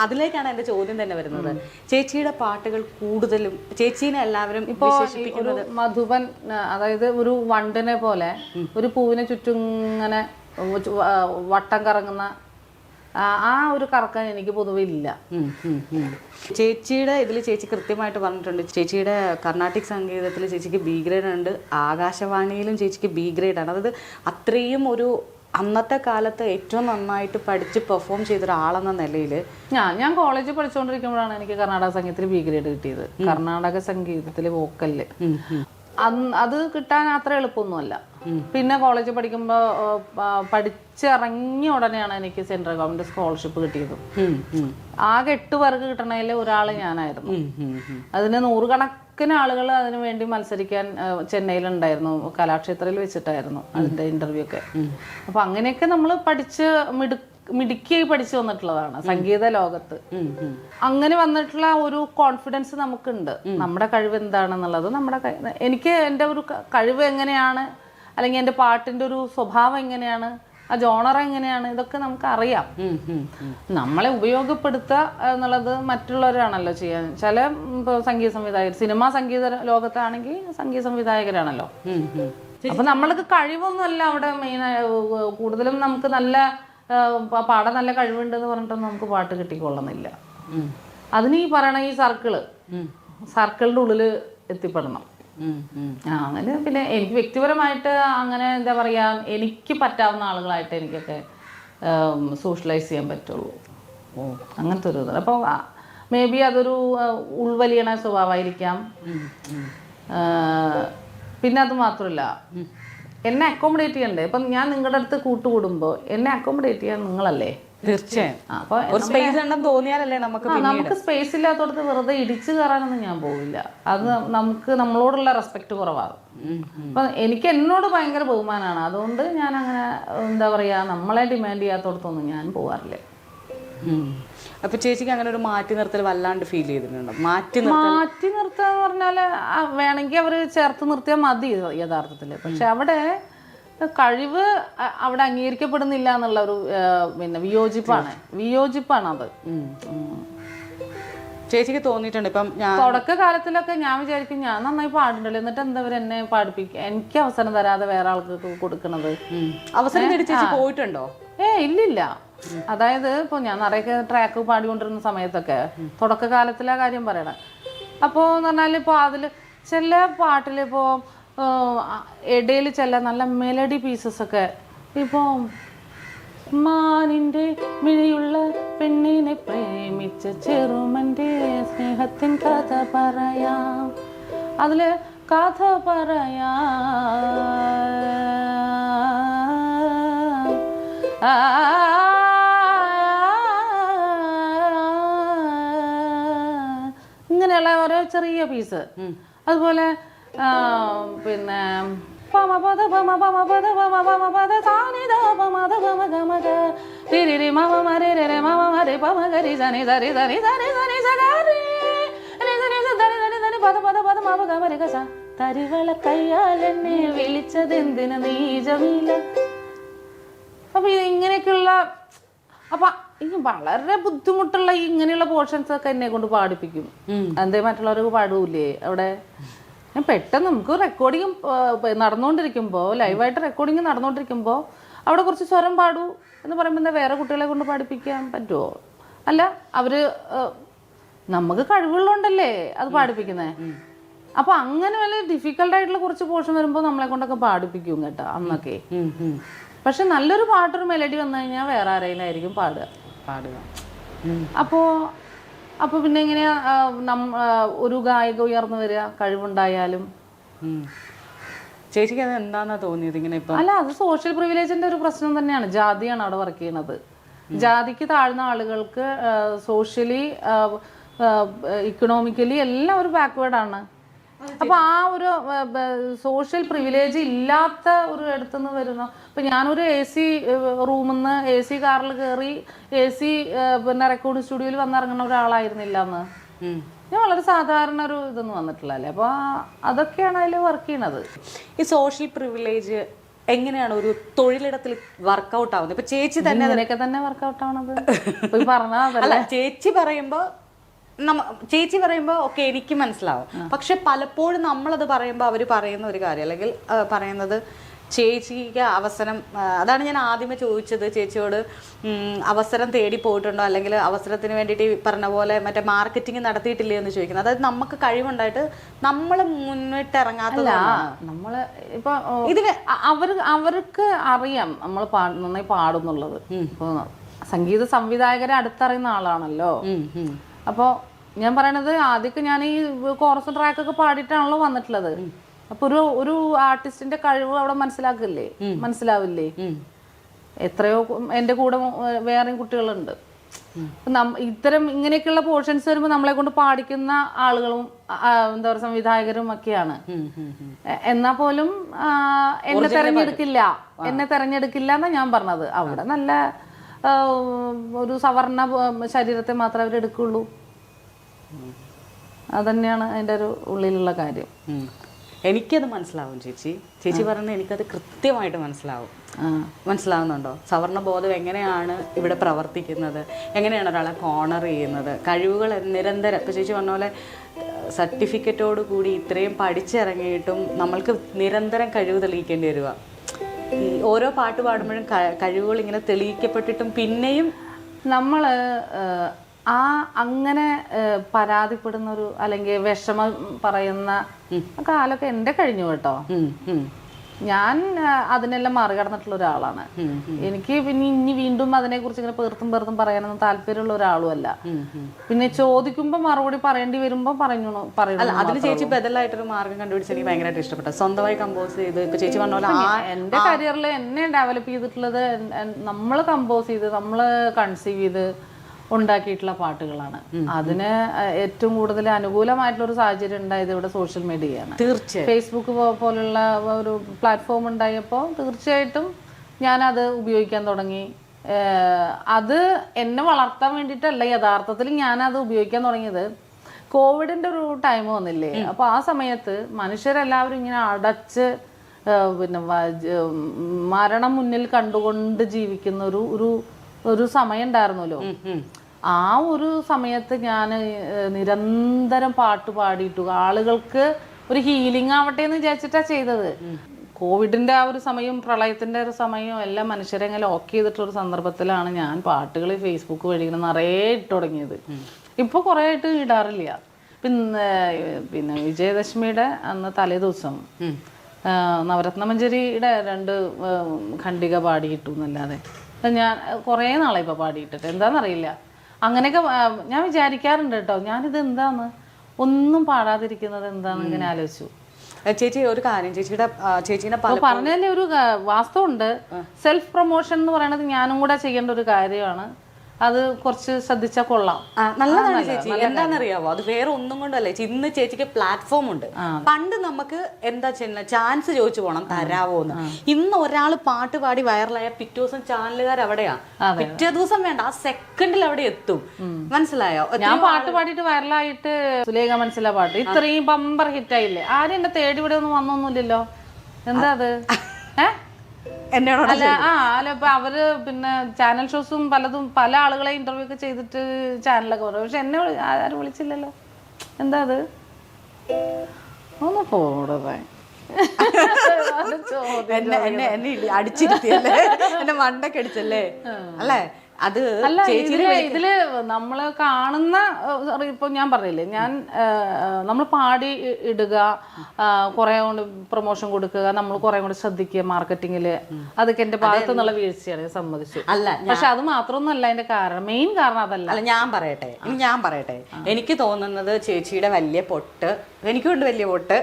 അതിലേക്കാണ് എൻ്റെ ചോദ്യം തന്നെ വരുന്നത്. ചേച്ചിയുടെ പാട്ടുകൾ കൂടുതലും ചേച്ചീനെ എല്ലാവരും ഇപ്പോൾ ഒരു മധുബൻ, അതായത് ഒരു വണ്ടിനെ പോലെ ഒരു പൂവിനെ ചുറ്റും ഇങ്ങനെ വട്ടം കറങ്ങുന്ന ആ ഒരു കറക്കാൻ എനിക്ക് പൊതുവെ ഇല്ല. ചേച്ചിയുടെ ഇതിൽ ചേച്ചി കൃത്യമായിട്ട് പറഞ്ഞിട്ടുണ്ട്, ചേച്ചിയുടെ കർണാട്ടിക് സംഗീതത്തിൽ ചേച്ചിക്ക് ബി ഗ്രേഡ് ഉണ്ട്, ആകാശവാണിയിലും ചേച്ചിക്ക് ബി ഗ്രേഡ് ആണ്. അതായത് അത്രയും ഒരു അന്നത്തെ കാലത്ത് ഏറ്റവും നന്നായിട്ട് പഠിച്ച് പെർഫോം ചെയ്തൊരാളെന്ന നിലയിൽ ഞാൻ കോളേജിൽ പഠിച്ചുകൊണ്ടിരിക്കുമ്പോഴാണ് എനിക്ക് കർണാടക സംഗീതത്തിൽ ബി ഗ്രേഡ് കിട്ടിയത്. കർണാടക സംഗീതത്തിലെ വോക്കലില് അത് കിട്ടാൻ അത്ര എളുപ്പമൊന്നുമല്ല. പിന്നെ കോളേജിൽ പഠിക്കുമ്പോൾ പഠിച്ചിറങ്ങിയ ഉടനെയാണ് എനിക്ക് സെൻട്രൽ ഗവൺമെന്റ് സ്കോളർഷിപ്പ് കിട്ടിയത്. ആകെ 8 പേർക്ക് കിട്ടണതിൽ ഒരാൾ ഞാനായിരുന്നു. അതിന് 100 കണക്കിന് ആളുകൾ അതിനു വേണ്ടി മത്സരിക്കാൻ ചെന്നൈയിലുണ്ടായിരുന്നു. കലാക്ഷേത്രയിൽ വെച്ചിട്ടായിരുന്നു അതിന്റെ ഇന്റർവ്യൂ ഒക്കെ. അപ്പൊ അങ്ങനെയൊക്കെ നമ്മൾ പഠിച്ച് മിടുക്കിയായി പഠിച്ചു വന്നിട്ടുള്ളതാണ് സംഗീത ലോകത്ത്. അങ്ങനെ വന്നിട്ടുള്ള ഒരു കോൺഫിഡൻസ് നമുക്കുണ്ട്, നമ്മുടെ കഴിവ് എന്താണെന്നുള്ളത്. എനിക്ക് എൻ്റെ ഒരു കഴിവ് എങ്ങനെയാണ്, അല്ലെങ്കിൽ എൻ്റെ പാട്ടിൻ്റെ ഒരു സ്വഭാവം എങ്ങനെയാണ്, ആ ജോണർ എങ്ങനെയാണ്, ഇതൊക്കെ നമുക്ക് അറിയാം. നമ്മളെ ഉപയോഗപ്പെടുത്തുക എന്നുള്ളത് മറ്റുള്ളവരാണല്ലോ ചെയ്യാൻ. ചില സംഗീത സംവിധായകർ, സിനിമാ സംഗീത ലോകത്താണെങ്കിൽ സംഗീത സംവിധായകരാണല്ലോ. അപ്പൊ നമ്മൾക്ക് കഴിവൊന്നുമല്ല അവിടെ മെയിനായി. കൂടുതലും നമുക്ക് പാടാൻ നല്ല കഴിവുണ്ടെന്ന് പറഞ്ഞിട്ടൊന്നും നമുക്ക് പാട്ട് കിട്ടിക്കൊള്ളുന്നില്ല. അതിന് ഈ പറയണ ഈ സർക്കിളിൻ്റെ ഉള്ളിൽ എത്തിപ്പെടണം. അങ്ങനെ പിന്നെ എനിക്ക് വ്യക്തിപരമായിട്ട് അങ്ങനെ എന്താ പറയാ, എനിക്ക് പറ്റാവുന്ന ആളുകളായിട്ട് എനിക്കൊക്കെ സോഷ്യലൈസ് ചെയ്യാൻ പറ്റുള്ളൂ. അങ്ങനത്തെ ഒരു ഇത്. അപ്പോൾ മേ ബി അതൊരു ഉൾവലിയണ സ്വഭാവമായിരിക്കാം. പിന്നെ അത് മാത്രമല്ല, എന്നെ അക്കോമഡേറ്റ് ചെയ്യണ്ടേ. ഇപ്പം ഞാൻ നിങ്ങളുടെ അടുത്ത് കൂട്ടുകൂടുമ്പോൾ എന്നെ അക്കോമഡേറ്റ് ചെയ്യാൻ നിങ്ങളല്ലേ? തീർച്ചയായും. തോന്നിയാലല്ലേ നമുക്ക് സ്പേസ് ഇല്ലാത്തടത്ത് വെറുതെ ഇടിച്ചു കയറാനൊന്നും ഞാൻ പോവില്ല. അത് നമ്മളോടുള്ള റെസ്പെക്ട് കുറവാകും. അപ്പൊ എനിക്ക് എന്നോട് ഭയങ്കര ബഹുമാനമാണ്. അതുകൊണ്ട് ഞാൻ അങ്ങനെ എന്താ പറയാ, നമ്മളെ ഡിമാൻഡ് ചെയ്യാത്തടത്തൊന്നും ഞാൻ പോകാറില്ല. അപ്പൊ ചേച്ചിക്ക് അങ്ങനെ ഒരു മാറ്റി നിർത്തൽ വല്ലാണ്ട് ഫീൽ ചെയ്തിട്ടുണ്ടോ? മാറ്റി നിർത്തുക എന്ന് പറഞ്ഞാല് വേണമെങ്കിൽ അവര് ചേർത്ത് നിർത്തിയാൽ മതി യഥാർത്ഥത്തില്. പക്ഷെ അവിടെ കഴിവ് അവിടെ അംഗീകരിക്കപ്പെടുന്നില്ല എന്നുള്ള ഒരു പിന്നെ വിയോജിപ്പാണ് അത്. ചേച്ചിക്ക് തോന്നിയിട്ടുണ്ട് ഇപ്പം തുടക്കകാലത്തിലൊക്കെ ഞാൻ വിചാരിക്കും ഞാൻ നന്നായി പാടുണ്ടല്ലോ, എന്നിട്ട് എന്താ എന്നെ പാടിപ്പിക്കുക, എനിക്ക് അവസരം തരാതെ വേറെ ആൾക്ക് കൊടുക്കണത്. അവസരം തേടി ചേച്ചി പോയിട്ടുണ്ടോ? ഇല്ലില്ല. അതായത് ഇപ്പോൾ ഞാൻ നിറയെ ട്രാക്ക് പാടിക്കൊണ്ടിരുന്ന സമയത്തൊക്കെ തുടക്കകാലത്തിലെ കാര്യം പറയണേ. അപ്പോൾ എന്ന് പറഞ്ഞാൽ ഇപ്പോൾ അതിൽ ചില പാട്ടിലിപ്പോൾ ഇടയിൽ ചില നല്ല മെലഡി പീസസ് ഒക്കെ, ഇപ്പോൾ മാനിൻ്റെ മിഴിയുള്ള പെണ്ണിനെ പ്രേമിച്ച ചെറുമൻ്റെ സ്നേഹത്തിൻ കഥ പറയാം, അതിൽ കഥ പറയാം ഇങ്ങനെയുള്ള ഓരോ ചെറിയ പീസ്. അതുപോലെ പിന്നെ തരിവള കയ്യാലെന്നെ വിളിച്ചതെന്തിനു നീജമില്ല. അപ്പൊ ഇങ്ങനെയൊക്കെയുള്ള ഇനി വളരെ ബുദ്ധിമുട്ടുള്ള ഇങ്ങനെയുള്ള പോർഷൻസ് ഒക്കെ എന്നെ കൊണ്ട് പാടിപ്പിക്കും. എന്തേ മറ്റുള്ളവർക്ക് പാടൂലേ അവിടെ? ഞാൻ പെട്ടെന്ന് നമുക്ക് റെക്കോർഡിങ് നടന്നുകൊണ്ടിരിക്കുമ്പോൾ, ലൈവായിട്ട് റെക്കോർഡിങ് നടന്നുകൊണ്ടിരിക്കുമ്പോൾ അവിടെ കുറച്ച് സ്വരം പാടൂ എന്ന് പറയുമ്പോൾ എന്താ വേറെ കുട്ടികളെ കൊണ്ട് പാടിപ്പിക്കാൻ പറ്റുമോ? അല്ല, അവര് നമുക്ക് കഴിവുള്ളതുകൊണ്ടല്ലേ അത് പാടിപ്പിക്കുന്നത്. അപ്പൊ അങ്ങനെ വലിയ ഡിഫിക്കൽട്ടായിട്ടുള്ള കുറച്ച് പോർഷൻ വരുമ്പോൾ നമ്മളെ കൊണ്ടൊക്കെ പാടിപ്പിക്കും കേട്ടോ അന്നൊക്കെ. പക്ഷെ നല്ലൊരു പാട്ടൊരു മെലഡി വന്നു കഴിഞ്ഞാൽ വേറെ ആരെങ്കിലും പാടുക. അപ്പോൾ പിന്നെ എങ്ങനെയാ ഒരു ഗായിക ഉയർന്നു വരിക കഴിവുണ്ടായാലും? ചേച്ചിക്ക് അത് എന്താണെന്നാ തോന്നിയത് ഇങ്ങനെ? അല്ല, അത് സോഷ്യൽ പ്രിവിലേജിന്റെ ഒരു പ്രശ്നം തന്നെയാണ്. ജാതിയാണ് അവിടെ വർക്ക് ചെയ്യുന്നത്. ജാതിക്ക് താഴ്ന്ന ആളുകൾക്ക് സോഷ്യലി ഇക്കണോമിക്കലി എല്ലാം ഒരു ബാക്ക്വേർഡാണ്. അപ്പൊ ആ ഒരു സോഷ്യൽ പ്രിവിലേജ് ഇല്ലാത്ത ഒരു ഇടത്തുനിന്ന് വരുന്ന, ഇപ്പൊ ഞാനൊരു AC റൂമിൽ നിന്ന് AC കാറിൽ കയറി AC പിന്നെ റെക്കോർഡിംഗ് സ്റ്റുഡിയോയിൽ വന്നിറങ്ങുന്ന ഒരാളായിരുന്നില്ല അന്ന്. ഞാൻ വളരെ സാധാരണ ഒരു ഇതൊന്നും വന്നിട്ടില്ലല്ലേ. അപ്പോൾ അതൊക്കെയാണ് അതിൽ വർക്ക് ചെയ്യണത്. ഈ സോഷ്യൽ പ്രിവിലേജ് എങ്ങനെയാണ് ഒരു തൊഴിലിടത്തിൽ വർക്കൗട്ട് ആവുന്നത്? ഇപ്പൊ ചേച്ചി തന്നെ ഇതിനൊക്കെ തന്നെ വർക്കൗട്ട് ആവണത് പറഞ്ഞാൽ അല്ല, ചേച്ചി പറയുമ്പോൾ ഓക്കെ എനിക്ക് മനസ്സിലാവും. പക്ഷെ പലപ്പോഴും നമ്മളത് പറയുമ്പോൾ അവർ പറയുന്ന ഒരു കാര്യം, അല്ലെങ്കിൽ പറയുന്നത് ചേച്ചിക്ക് അവസരം, അതാണ് ഞാൻ ആദ്യമേ ചോദിച്ചത് ചേച്ചിയോട്, അവസരം തേടി പോയിട്ടുണ്ടോ, അല്ലെങ്കിൽ അവസരത്തിന് വേണ്ടിയിട്ട് പറഞ്ഞ പോലെ മറ്റേ മാർക്കറ്റിംഗ് നടത്തിയിട്ടില്ലേ എന്ന് ചോദിക്കുന്നത്. അതായത് നമുക്ക് കഴിവുണ്ടായിട്ട് നമ്മൾ മുന്നിട്ടിറങ്ങാത്തതാണ്. നമ്മള് ഇപ്പൊ ഇതിന് അവർക്ക് അറിയാം നമ്മൾ നന്നായി പാടുന്നുള്ളത്. ഇപ്പൊ സംഗീത സംവിധായകരെ അടുത്തറിയുന്ന ആളാണല്ലോ. അപ്പോൾ ഞാൻ പറയണത് ആദ്യമൊക്കെ ഞാൻ ഈ കോറസും ട്രാക്കൊക്കെ പാടിയിട്ടാണല്ലോ വന്നിട്ടുള്ളത്. അപ്പൊ ഒരു ആർട്ടിസ്റ്റിന്റെ കഴിവ് അവിടെ മനസ്സിലാവില്ലേ? എത്രയോ എൻ്റെ കൂടെ വേറെയും കുട്ടികളുണ്ട്. ഇത്തരം ഇങ്ങനെയൊക്കെയുള്ള പോർഷൻസ് വരുമ്പോൾ നമ്മളെ കൊണ്ട് പാടിക്കുന്ന ആളുകളും എന്താ പറയുക സംവിധായകരും ഒക്കെയാണ്. എന്നാ പോലും എന്നെ തെരഞ്ഞെടുക്കില്ല എന്നാ ഞാൻ പറഞ്ഞത്. അവിടെ നല്ല ഒരു സവർണ ശരീരത്തെ മാത്രമേ അവരെടുക്കുള്ളൂ. അതന്നെയാണ് അതിൻ്റെ ഒരു ഉള്ളിലുള്ള കാര്യം. എനിക്കത് മനസ്സിലാവും ചേച്ചി പറഞ്ഞത് എനിക്കത് കൃത്യമായിട്ട് മനസ്സിലാവുന്നുണ്ടോ? സവർണ ബോധം എങ്ങനെയാണ് ഇവിടെ പ്രവർത്തിക്കുന്നത്, എങ്ങനെയാണ് ഒരാളെ കോർണർ ചെയ്യുന്നത്, കഴിവുകൾ നിരന്തരം. ഇപ്പം ചേച്ചി പറഞ്ഞ പോലെ സർട്ടിഫിക്കറ്റോട് കൂടി ഇത്രയും പഠിച്ചിറങ്ങിയിട്ടും നമ്മൾക്ക് നിരന്തരം കഴിവ് തെളിയിക്കേണ്ടി വരിക. ഈ ഓരോ പാട്ട് പാടുമ്പോഴും കഴിവുകൾ ഇങ്ങനെ തെളിയിക്കപ്പെട്ടിട്ടും പിന്നെയും നമ്മൾ അങ്ങനെ പരാതിപ്പെടുന്ന ഒരു അല്ലെങ്കിൽ വിഷമം പറയുന്ന കാലമൊക്കെ എൻ്റെ കഴിഞ്ഞു കേട്ടോ. ഞാൻ അതിനെല്ലാം മറികടന്നിട്ടുള്ള ഒരാളാണ്. എനിക്ക് പിന്നെ ഇനി വീണ്ടും അതിനെക്കുറിച്ച് ഇങ്ങനെ പേർത്തും പറയാനൊന്നും താല്പര്യമുള്ള ഒരാളും അല്ല. പിന്നെ ചോദിക്കുമ്പോൾ മറുപടി പറയേണ്ടി വരുമ്പോൾ പറയുന്നു. അതിന് ചേച്ചി ബദലായിട്ടൊരു മാർഗം കണ്ടുപിടിച്ച് എനിക്ക് ഭയങ്കരമായിട്ട് ഇഷ്ടപ്പെട്ടു. സ്വന്തമായി കമ്പോസ് ചെയ്ത് ഇപ്പൊ ചേച്ചി പറഞ്ഞ പോലെ എൻ്റെ കരിയറിൽ എന്നെ ഡെവലപ്പ് ചെയ്തിട്ടുള്ളത് നമ്മൾ കമ്പോസ് ചെയ്ത് നമ്മൾ കൺസീവ് ചെയ്ത് ഉണ്ടാക്കിയിട്ടുള്ള പാട്ടുകളാണ്. അതിന് ഏറ്റവും കൂടുതൽ അനുകൂലമായിട്ടുള്ള ഒരു സാഹചര്യം ഉണ്ടായത് ഇവിടെ സോഷ്യൽ മീഡിയയാണ്. തീർച്ചയായും ഫേസ്ബുക്ക് പോലുള്ള ഒരു പ്ലാറ്റ്ഫോം ഉണ്ടായപ്പോൾ തീർച്ചയായിട്ടും ഞാനത് ഉപയോഗിക്കാൻ തുടങ്ങി. അത് എന്നെ വളർത്താൻ വേണ്ടിയിട്ടല്ല, യഥാർത്ഥത്തിൽ ഞാനത് ഉപയോഗിക്കാൻ തുടങ്ങിയത് കോവിഡിൻ്റെ ഒരു ടൈം വന്നില്ലേ. അപ്പോൾ ആ സമയത്ത് മനുഷ്യരെല്ലാവരും ഇങ്ങനെ അടച്ച് പിന്നെ മരണം മുന്നിൽ കണ്ടുകൊണ്ട് ജീവിക്കുന്ന ഒരു സമയം ഉണ്ടായിരുന്നല്ലോ. ആ ഒരു സമയത്ത് ഞാൻ നിരന്തരം പാട്ട് പാടിയിട്ടു ആളുകൾക്ക് ഒരു ഹീലിംഗ് ആവട്ടെ എന്ന് വിചാരിച്ചിട്ടാണ് ചെയ്തത്. കോവിഡിൻ്റെ ആ ഒരു സമയവും പ്രളയത്തിൻ്റെ ഒരു സമയവും എല്ലാം മനുഷ്യരെ എങ്ങനെ ലോക്ക് ചെയ്തിട്ടുള്ളൊരു സന്ദർഭത്തിലാണ് ഞാൻ പാട്ടുകൾ ഫേസ്ബുക്ക് വഴി ഇങ്ങനെ നിറയെ ഇട്ട് തുടങ്ങിയത്. ഇപ്പോൾ കുറേ ആയിട്ട് ഇടാറില്ല. പിന്നെ വിജയദശമിയുടെ അന്ന് തലേ ദിവസം നവരത്ന മഞ്ജരിയുടെ 2 ഖണ്ഡിക പാടിയിട്ടു എന്നല്ലാതെ ഞാൻ കുറേ നാളെ ഇപ്പോൾ പാടിയിട്ടിട്ട് എന്താണെന്നറിയില്ല. അങ്ങനെയൊക്കെ ഞാൻ വിചാരിക്കാറുണ്ട് കേട്ടോ, ഞാനിത് എന്താന്ന് ഒന്നും പാടാതിരിക്കുന്നത് എന്താന്ന് ഇങ്ങനെ ആലോചിച്ചു. ചേച്ചി ഒരു കാര്യം, ചേച്ചീനെ പറഞ്ഞതിൽ ഒരു വാസ്തവമുണ്ട്. സെൽഫ് പ്രൊമോഷൻ എന്ന് പറയുന്നത് ഞാനും കൂടെ ചെയ്യേണ്ട ഒരു കാര്യമാണ്. അത് കുറച്ച് ശ്രദ്ധിച്ചാൽ കൊള്ളാം. നല്ലതാണ് ചേച്ചി. എന്താണെന്നറിയാവോ, അത് വേറെ ഒന്നും കൊണ്ടല്ലേ. ഇന്ന് ചേച്ചിക്ക് പ്ലാറ്റ്ഫോം ഉണ്ട്. പണ്ട് നമുക്ക് എന്താ ചെയ്യുന്ന ചാൻസ് ചോദിച്ചു പോകണം, തരാവോ എന്ന്. ഇന്ന് ഒരാൾ പാട്ട് പാടി വൈറലായ പിറ്റേ ദിവസം ചാനലുകാർ അവിടെയാ, പിറ്റേ ദിവസം വേണ്ട ആ സെക്കൻഡിൽ അവിടെ എത്തും. മനസ്സിലായോ? ഞാൻ പാട്ട് പാടിയിട്ട് വൈറലായിട്ട് സുലേഖ മനസ്സിലാ പാട്ട് ഇത്രയും ബമ്പർ ഹിറ്റ് ആയില്ലേ. ആരും എന്നെ തേടി ഇവിടെ ഒന്നും വന്നൊന്നുമില്ലല്ലോ. എന്താ അത്? അല്ല ഇപ്പൊ അവര് പിന്നെ ചാനൽ ഷോസും പല ആളുകളെ ഇന്റർവ്യൂ ഒക്കെ ചെയ്തിട്ട് ചാനലൊക്കെ പറഞ്ഞു. പക്ഷെ എന്നെ ആരും വിളിച്ചില്ലല്ലോ. എന്താ അത്? ഒന്ന് പോടേ എന്നെ അടിച്ചിരുത്തിയല്ലേ, എന്നെ മണ്ടൊക്കെ അടിച്ചല്ലേ അല്ലേ? അത് അല്ല, ഇതില് നമ്മള് കാണുന്ന ഇപ്പൊ ഞാൻ പറഞ്ഞില്ലേ, നമ്മൾ പാടി ഇടുക, കുറെ കൊണ്ട് പ്രൊമോഷൻ കൊടുക്കുക, നമ്മൾ കുറെ കൂടെ ശ്രദ്ധിക്കുക മാർക്കറ്റിങ്ങില്, അതൊക്കെ എന്റെ ഭാഗത്തു നിന്നുള്ള വീഴ്ചയാണ്, സമ്മതിച്ചു. അല്ല പക്ഷെ അത് മാത്രമൊന്നുമല്ല അതിന്റെ കാരണം, മെയിൻ കാരണം അതല്ല. അല്ല ഞാൻ പറയട്ടെ എനിക്ക് തോന്നുന്നത് ചേച്ചിയുടെ വലിയ പൊട്ട്, എനിക്കുണ്ട് വലിയ പൊട്ട്,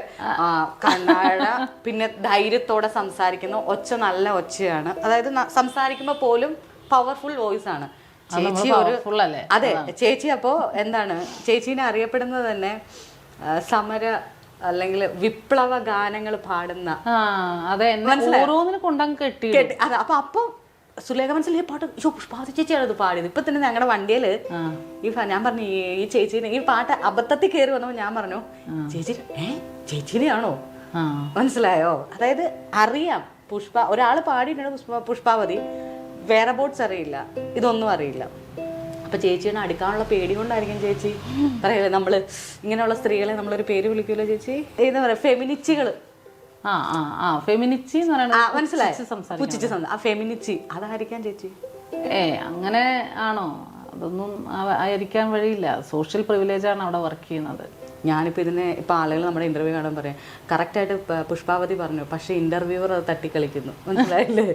കണ്ണാട, പിന്നെ ധൈര്യത്തോടെ സംസാരിക്കുന്ന ഒച്ച നല്ല ഒച്ചയാണ്. അതായത് സംസാരിക്കുമ്പോ പോലും പവർഫുൾ വോയിസ് ആണ് ചേച്ചി. അതെ ചേച്ചി. അപ്പോ എന്താണ് ചേച്ചീനെ അറിയപ്പെടുന്നത് തന്നെ സമര അല്ലെങ്കിൽ വിപ്ലവ ഗാനങ്ങൾ പാടുന്ന. അതെ, ഓരോന്നിനെ കൊണ്ടങ്ങ് കെട്ടി. അപ്പൊ സുലേഖ മനസ്സിൽ ഈ പാട്ട് പുഷ്പാവതി ചേച്ചിയാണ് ഇത് പാടിയത്. ഇപ്പൊ തന്നെ ഞങ്ങളുടെ വണ്ടിയിൽ ഞാൻ പറഞ്ഞു ഈ ചേച്ചീനെ ഈ പാട്ട് അബദ്ധത്തിൽ കയറി വന്നപ്പോൾ ഞാൻ പറഞ്ഞു ചേച്ചി ചേച്ചീനെയാണോ മനസ്സിലായോ? അതായത് അറിയാം ഒരാൾ പാടിയിട്ടുണ്ട് പുഷ്പാവതി, വേറെ ബോട്ട്സ് അറിയില്ല, ഇതൊന്നും അറിയില്ല. അപ്പൊ ചേച്ചിയുടെ അടുക്കാനുള്ള പേടി കൊണ്ടായിരിക്കും ചേച്ചി പറയല്ലേ, നമ്മള് ഇങ്ങനെയുള്ള സ്ത്രീകളെ നമ്മളൊരു പേര് വിളിക്കൂല്ലോ ചേച്ചി, എന്താ പറയാ ഫെമിനിച്ചികള്. ഫെമിനിച്ചി എന്ന് പറയുന്നത് മനസ്സിലായി, ആ ഫെമിനിച്ചി അതായിരിക്കാം ചേച്ചി. അങ്ങനെ ആണോ? അതൊന്നും ആയിരിക്കാൻ വഴിയില്ല. സോഷ്യൽ പ്രിവിലേജാണ് അവിടെ വർക്ക് ചെയ്യുന്നത്. ഞാനിപ്പോൾ ഇപ്പോൾ ആളുകൾ നമ്മുടെ ഇൻ്റർവ്യൂ കാണാൻ പറയും കറക്റ്റായിട്ട് പുഷ്പാവതി പറഞ്ഞു, പക്ഷേ ഇൻ്റർവ്യൂവർ അത് തട്ടിക്കളിക്കുന്നു. മനസ്സിലായില്ലേ?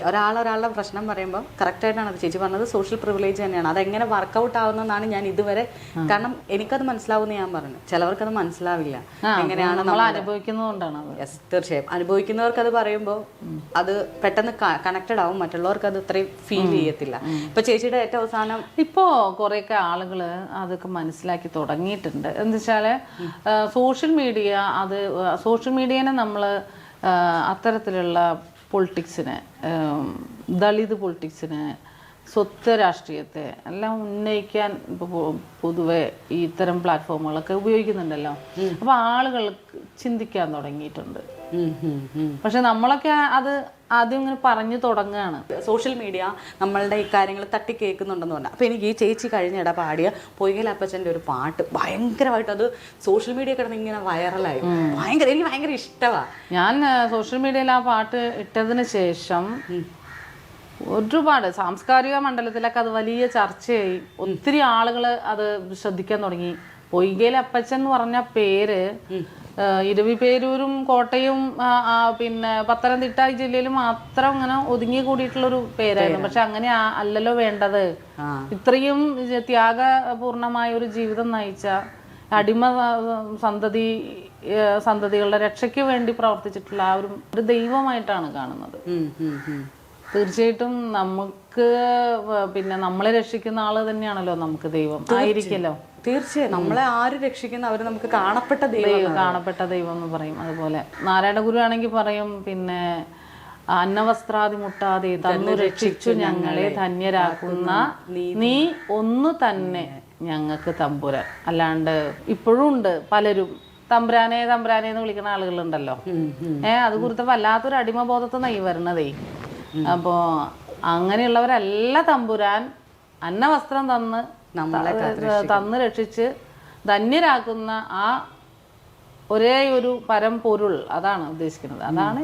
ഒരാളുടെ പ്രശ്നം പറയുമ്പോൾ കറക്റ്റായിട്ടാണ് അത് ചേച്ചി പറഞ്ഞത്. സോഷ്യൽ പ്രിവിലേജ് തന്നെയാണ്. അതെങ്ങനെ വർക്കൗട്ട് ആവുന്നതെന്നാണ് ഞാൻ ഇതുവരെ, കാരണം എനിക്കത് മനസ്സിലാവുമെന്ന് ഞാൻ പറഞ്ഞു, ചിലവർക്കത് മനസ്സിലാവില്ല എങ്ങനെയാണ് നമ്മൾ അനുഭവിക്കുന്നതുകൊണ്ടാണ്. യെസ്, തീർച്ചയായും അനുഭവിക്കുന്നവർക്ക് അത് പറയുമ്പോൾ അത് പെട്ടെന്ന് കണക്റ്റഡ് ആവും, മറ്റുള്ളവർക്ക് അത് ഇത്രയും ഫീൽ ചെയ്യത്തില്ല. ഇപ്പൊ ചേച്ചിയുടെ ഏറ്റവും അവസാനം ഇപ്പോൾ കുറേയൊക്കെ ആളുകൾ അതൊക്കെ മനസ്സിലാക്കി തുടങ്ങിയിട്ടുണ്ട്. എന്താ വെച്ചാൽ സോഷ്യൽ മീഡിയനെ നമ്മൾ അത്തരത്തിലുള്ള പൊളിറ്റിക്സിനെ, ദളിത് പൊളിറ്റിക്സിനെ, സ്വത്ത് രാഷ്ട്രീയത്തെ എല്ലാം ഉന്നയിക്കാൻ പൊതുവെ ഈ ഇത്തരം പ്ലാറ്റ്ഫോമുകളൊക്കെ ഉപയോഗിക്കുന്നുണ്ടല്ലോ. അപ്പോൾ ആളുകൾ ചിന്തിക്കാൻ തുടങ്ങിയിട്ടുണ്ട്. പക്ഷെ നമ്മളൊക്കെ അത് ആദ്യം ഇങ്ങനെ പറഞ്ഞു തുടങ്ങുകയാണ്. സോഷ്യൽ മീഡിയ നമ്മളുടെ ഈ കാര്യങ്ങൾ തട്ടി കേൾക്കുന്നുണ്ടെന്ന് പറഞ്ഞാൽ. അപ്പോൾ എനിക്ക് ഈ ചേച്ചി കഴിഞ്ഞിട പാടിയ പൊയ്കൽ അപ്പച്ചൻ്റെ ഒരു പാട്ട് ഭയങ്കരമായിട്ട് അത് സോഷ്യൽ മീഡിയ കിടന്ന് ഇങ്ങനെ വൈറലായി. എനിക്ക് ഭയങ്കര ഇഷ്ടമാണ്. ഞാൻ സോഷ്യൽ മീഡിയയിൽ ആ പാട്ട് ഇട്ടതിന് ശേഷം ഒരുപാട് സാംസ്കാരിക മണ്ഡലത്തിലൊക്കെ അത് വലിയ ചർച്ചയായി. ഒത്തിരി ആളുകൾ അത് ശ്രദ്ധിക്കാൻ തുടങ്ങി. പൊയ്കൽ അപ്പച്ചൻ എന്ന് പറഞ്ഞ പേര് ഇരവിപേരൂരും കോട്ടയം പിന്നെ പത്തനംതിട്ട ജില്ലയിൽ മാത്രം ഇങ്ങനെ ഒതുങ്ങി കൂടിയിട്ടുള്ളൊരു പേരായിരുന്നു. പക്ഷെ അങ്ങനെ അല്ലല്ലോ വേണ്ടത്. ഇത്രയും ത്യാഗപൂർണമായ ഒരു ജീവിതം നയിച്ച അടിമ സന്തതികളുടെ രക്ഷയ്ക്ക് വേണ്ടി പ്രവർത്തിച്ചിട്ടുള്ള ആ ഒരു ദൈവമായിട്ടാണ് കാണുന്നത്. തീർച്ചയായിട്ടും നമുക്ക് പിന്നെ നമ്മളെ രക്ഷിക്കുന്ന ആള് തന്നെയാണല്ലോ നമുക്ക് ദൈവം ആയിരിക്കല്ലോ. തീർച്ചയായും നമ്മളെ ആര് രക്ഷിക്കുന്ന അവര് നമുക്ക് കാണപ്പെട്ട ദൈവം എന്ന് പറയും. അതുപോലെ നാരായണ ഗുരു ആണെങ്കിൽ പറയും പിന്നെ അന്നവസ്ത്രാദി മുട്ടാതെ തന്നു രക്ഷിച്ചു ഞങ്ങളെ ധന്യരാക്കുന്ന നീ ഒന്നു തന്നെ ഞങ്ങൾക്ക് തമ്പുരാൻ. അല്ലാണ്ട് ഇപ്പോഴും ഉണ്ട് പലരും തമ്പുരാനെ എന്ന് വിളിക്കുന്ന ആളുകളുണ്ടല്ലോ. അത് കുറിച്ച് വല്ലാത്തൊരു അടിമബോധത്തെ നയി വരണതേ. അപ്പോ അങ്ങനെയുള്ളവരല്ല തമ്പുരാൻ അന്നവസ്ത്രം തന്ന് രക്ഷിച്ച് ധന്യരാക്കുന്ന ആ ഒരേ ഒരു പരമ്പൊരുൾ, അതാണ് ഉദ്ദേശിക്കുന്നത്. അതാണ്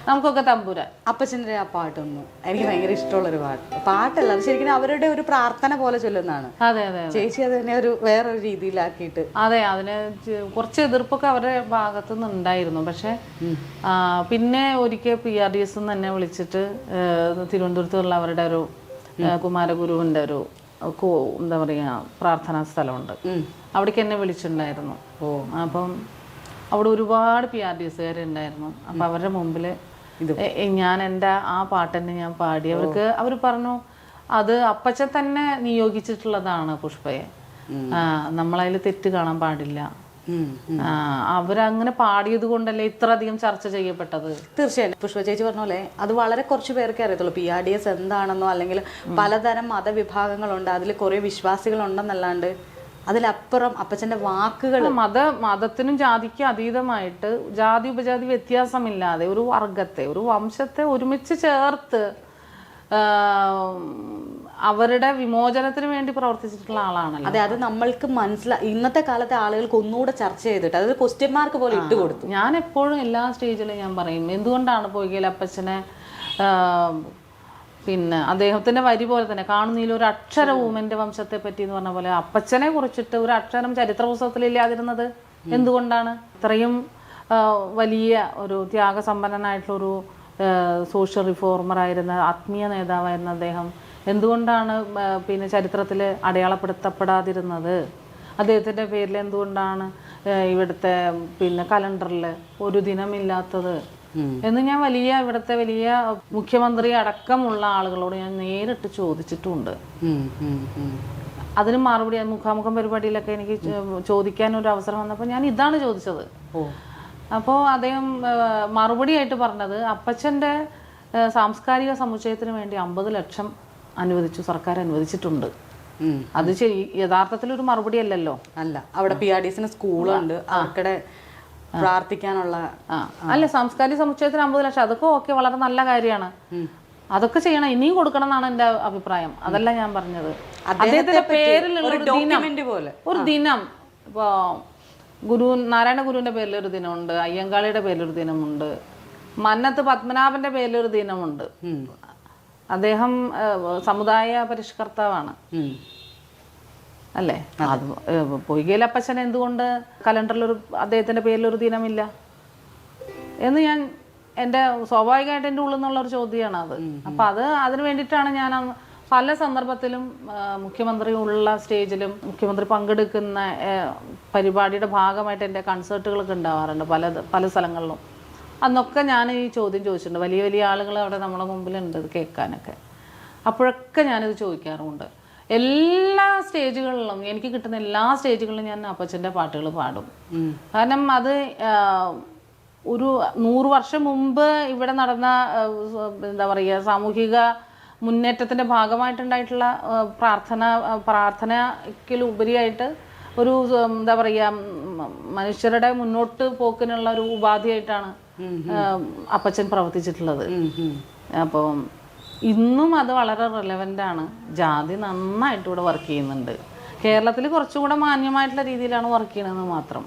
നമുക്കൊക്കെ തമ്പുരാൻ. അപ്പച്ചൻ്റെ ആ പാട്ടൊന്നും എനിക്ക് ഭയങ്കര ഇഷ്ടമുള്ളൊരു പാട്ടല്ല, അത് ശരിക്കും അവരുടെ ഒരു പ്രാർത്ഥന പോലെ ചൊല്ലുന്നതാണ്. അതെ അതെ, ചേച്ചി അതിനെ ഒരു വേറൊരു രീതിയിലാക്കിയിട്ട്. അതെ, അതിന് കുറച്ച് എതിർപ്പൊക്കെ അവരുടെ ഭാഗത്തു നിന്ന് ഉണ്ടായിരുന്നു. പക്ഷെ പിന്നെ ഒരിക്കൽ PRDS തന്നെ വിളിച്ചിട്ട് തിരുവനന്തപുരത്തുള്ള അവരുടെ ഒരു കുമാരഗുരുവിൻ്റെ ഒരു എന്താ പറയുക പ്രാർത്ഥനാ സ്ഥലമുണ്ട്, അവിടേക്ക് എന്നെ വിളിച്ചിട്ടുണ്ടായിരുന്നു. അപ്പം അവിടെ ഒരുപാട് PRDSകാരുണ്ടായിരുന്നു. അപ്പം അവരുടെ മുമ്പിൽ ഞാൻ എൻ്റെ ആ പാട്ടെന്നെ ഞാൻ പാടി. അവർ പറഞ്ഞു അത് അപ്പച്ചൻ തന്നെ നിയോഗിച്ചിട്ടുള്ളതാണ് പുഷ്പയെ, നമ്മളതിൽ തെറ്റ് കാണാൻ പാടില്ല. അവരങ്ങനെ പാടിയത് കൊണ്ടല്ലേ ഇത്ര അധികം ചർച്ച ചെയ്യപ്പെട്ടത്. തീർച്ചയായും പുഷ്പ ചേച്ചി പറഞ്ഞ പോലെ അത് വളരെ കുറച്ച് പേർക്കേ അറിയത്തുള്ളൂ. PRDS എന്താണെന്നോ അല്ലെങ്കിൽ പലതരം മതവിഭാഗങ്ങളുണ്ട്, അതിൽ കുറേ വിശ്വാസികളുണ്ടെന്നല്ലാണ്ട് അതിലപ്പുറം അപ്പച്ചൻ്റെ വാക്കുകൾ മതത്തിനും ജാതിക്കും അതീതമായിട്ട് ജാതി ഉപജാതി വ്യത്യാസമില്ലാതെ ഒരു വർഗത്തെ ഒരു വംശത്തെ ഒരുമിച്ച് ചേർത്ത് അവരുടെ വിമോചനത്തിന് വേണ്ടി പ്രവർത്തിച്ചിട്ടുള്ള ആളാണല്ലോ. അതെ, അത് നമ്മൾക്ക് ഇന്നത്തെ കാലത്തെ ആളുകൾക്ക് ഒന്നുകൂടെ ചർച്ച ചെയ്തിട്ട് അതായത് ക്വസ്റ്റ്യൻ മാർക്ക് പോലെ ഇട്ട് കൊടുത്തു. ഞാൻ എപ്പോഴും എല്ലാ സ്റ്റേജിലും ഞാൻ പറയും എന്തുകൊണ്ടാണ് പൊയ്കൽ അപ്പച്ചനെ പിന്നെ അദ്ദേഹത്തിന്റെ വരി പോലെ തന്നെ കാണുന്നതിൽ ഒരു അക്ഷരവും എൻ്റെ വംശത്തെ പറ്റി എന്ന് പറഞ്ഞ പോലെ അപ്പച്ചനെ കുറിച്ചിട്ട് ഒരു അക്ഷരം ചരിത്ര പുസ്തകത്തിലില്ലാതിരുന്നത് എന്തുകൊണ്ടാണ്? ഇത്രയും വലിയ ഒരു ത്യാഗസമ്പന്നനായിട്ടുള്ളൊരു സോഷ്യൽ റിഫോർമറായിരുന്ന ആത്മീയ നേതാവായിരുന്ന അദ്ദേഹം എന്തുകൊണ്ടാണ് പിന്നെ ചരിത്രത്തിൽ അടയാളപ്പെടുത്തപ്പെടാതിരുന്നത്? അദ്ദേഹത്തിൻ്റെ പേരിൽ എന്തുകൊണ്ടാണ് ഇവിടുത്തെ പിന്നെ കലണ്ടറിൽ ഒരു ദിനമില്ലാത്തത് എന്ന് ഞാൻ ഇവിടുത്തെ വലിയ മുഖ്യമന്ത്രി അടക്കമുള്ള ആളുകളോട് ഞാൻ നേരിട്ട് ചോദിച്ചിട്ടുണ്ട്. അതിന് മറുപടി മുഖാമുഖം പരിപാടിയിലൊക്കെ എനിക്ക് ചോദിക്കാൻ ഒരു അവസരം വന്നപ്പോൾ ഞാൻ ഇതാണ് ചോദിച്ചത്. അപ്പോൾ അദ്ദേഹം മറുപടിയായിട്ട് പറഞ്ഞത് അപ്പച്ചൻ്റെ സാംസ്കാരിക സമുച്ചയത്തിന് വേണ്ടി 50 ലക്ഷം അനുവദിച്ചു, സർക്കാർ അനുവദിച്ചിട്ടുണ്ട്. അത് യഥാർത്ഥത്തിൽ ഒരു മറുപടി അല്ലല്ലോ. അല്ല, അവിടെ PRDS സ്കൂളുണ്ട്, അവർക്കിടെ പ്രാർത്ഥിക്കാനുള്ള. അല്ല, സാംസ്കാരിക സമുച്ചയത്തിന് 50 ലക്ഷം അതൊക്കെ ഓക്കെ, വളരെ നല്ല കാര്യമാണ്. അതൊക്കെ ചെയ്യണം, ഇനിയും കൊടുക്കണം എന്നാണ് എൻ്റെ അഭിപ്രായം. അതല്ല ഞാൻ പറഞ്ഞത്. അദ്ദേഹത്തിന്റെ പേരിലുള്ള ഒരു ദിനം ഇപ്പോൾ നാരായണ ഗുരുവിന്റെ പേരിലൊരു ദിനമുണ്ട്, അയ്യങ്കാളിയുടെ പേരിലൊരു ദിനമുണ്ട്, മന്നത്ത് പത്മനാഭന്റെ പേരിലൊരു ദിനമുണ്ട്. അദ്ദേഹം സമുദായ പരിഷ്കർത്താവാണ് അല്ലേ? അത് പൊയ്കയിലപ്പച്ചൻ എന്തുകൊണ്ട് കലണ്ടറിൽ അദ്ദേഹത്തിന്റെ പേരിലൊരു ദിനമില്ല എന്ന് ഞാൻ എൻ്റെ സ്വാഭാവികമായിട്ട് എൻ്റെ ഉള്ളിൽ നിന്നുള്ളൊരു ചോദ്യമാണ് അത്. അപ്പം അതിന് വേണ്ടിയിട്ടാണ് ഞാൻ പല സന്ദർഭത്തിലും മുഖ്യമന്ത്രി ഉള്ള സ്റ്റേജിലും മുഖ്യമന്ത്രി പങ്കെടുക്കുന്ന പരിപാടിയുടെ ഭാഗമായിട്ട് എൻ്റെ കൺസേർട്ടുകളൊക്കെ ഉണ്ടാവാറുണ്ട് പല സ്ഥലങ്ങളിലും. അന്നൊക്കെ ഞാൻ ഈ ചോദ്യം ചോദിച്ചിട്ടുണ്ട്. വലിയ വലിയ ആളുകൾ അവിടെ നമ്മളെ മുമ്പിലുണ്ട് ഇത് കേൾക്കാനൊക്കെ. അപ്പോഴൊക്കെ ഞാനിത് ചോദിക്കാറുമുണ്ട്. എല്ലാ സ്റ്റേജുകളിലും, എനിക്ക് കിട്ടുന്ന എല്ലാ സ്റ്റേജുകളിലും ഞാൻ അപ്പച്ചൻ്റെ പാട്ടുകൾ പാടും. കാരണം അത് ഒരു 100 വർഷം മുമ്പ് ഇവിടെ നടന്ന എന്താ പറയുക സാമൂഹിക മുന്നേറ്റത്തിൻ്റെ ഭാഗമായിട്ടുണ്ടായിട്ടുള്ള പ്രാർത്ഥനയ്ക്കുപരിയായിട്ട് ഒരു എന്താ പറയുക മനുഷ്യരുടെ മുന്നോട്ട് പോക്കിനുള്ള ഒരു ഉപാധിയായിട്ടാണ് അപ്പച്ചൻ പ്രവർത്തിച്ചിട്ടുള്ളത്. അപ്പോൾ ഇന്നും അത് വളരെ റെലവൻ്റ് ആണ്. ജാതി നന്നായിട്ട് ഇവിടെ വർക്ക് ചെയ്യുന്നുണ്ട്. കേരളത്തിൽ കുറച്ചുകൂടെ മാന്യമായിട്ടുള്ള രീതിയിലാണ് വർക്ക് ചെയ്യണമെന്ന് മാത്രം.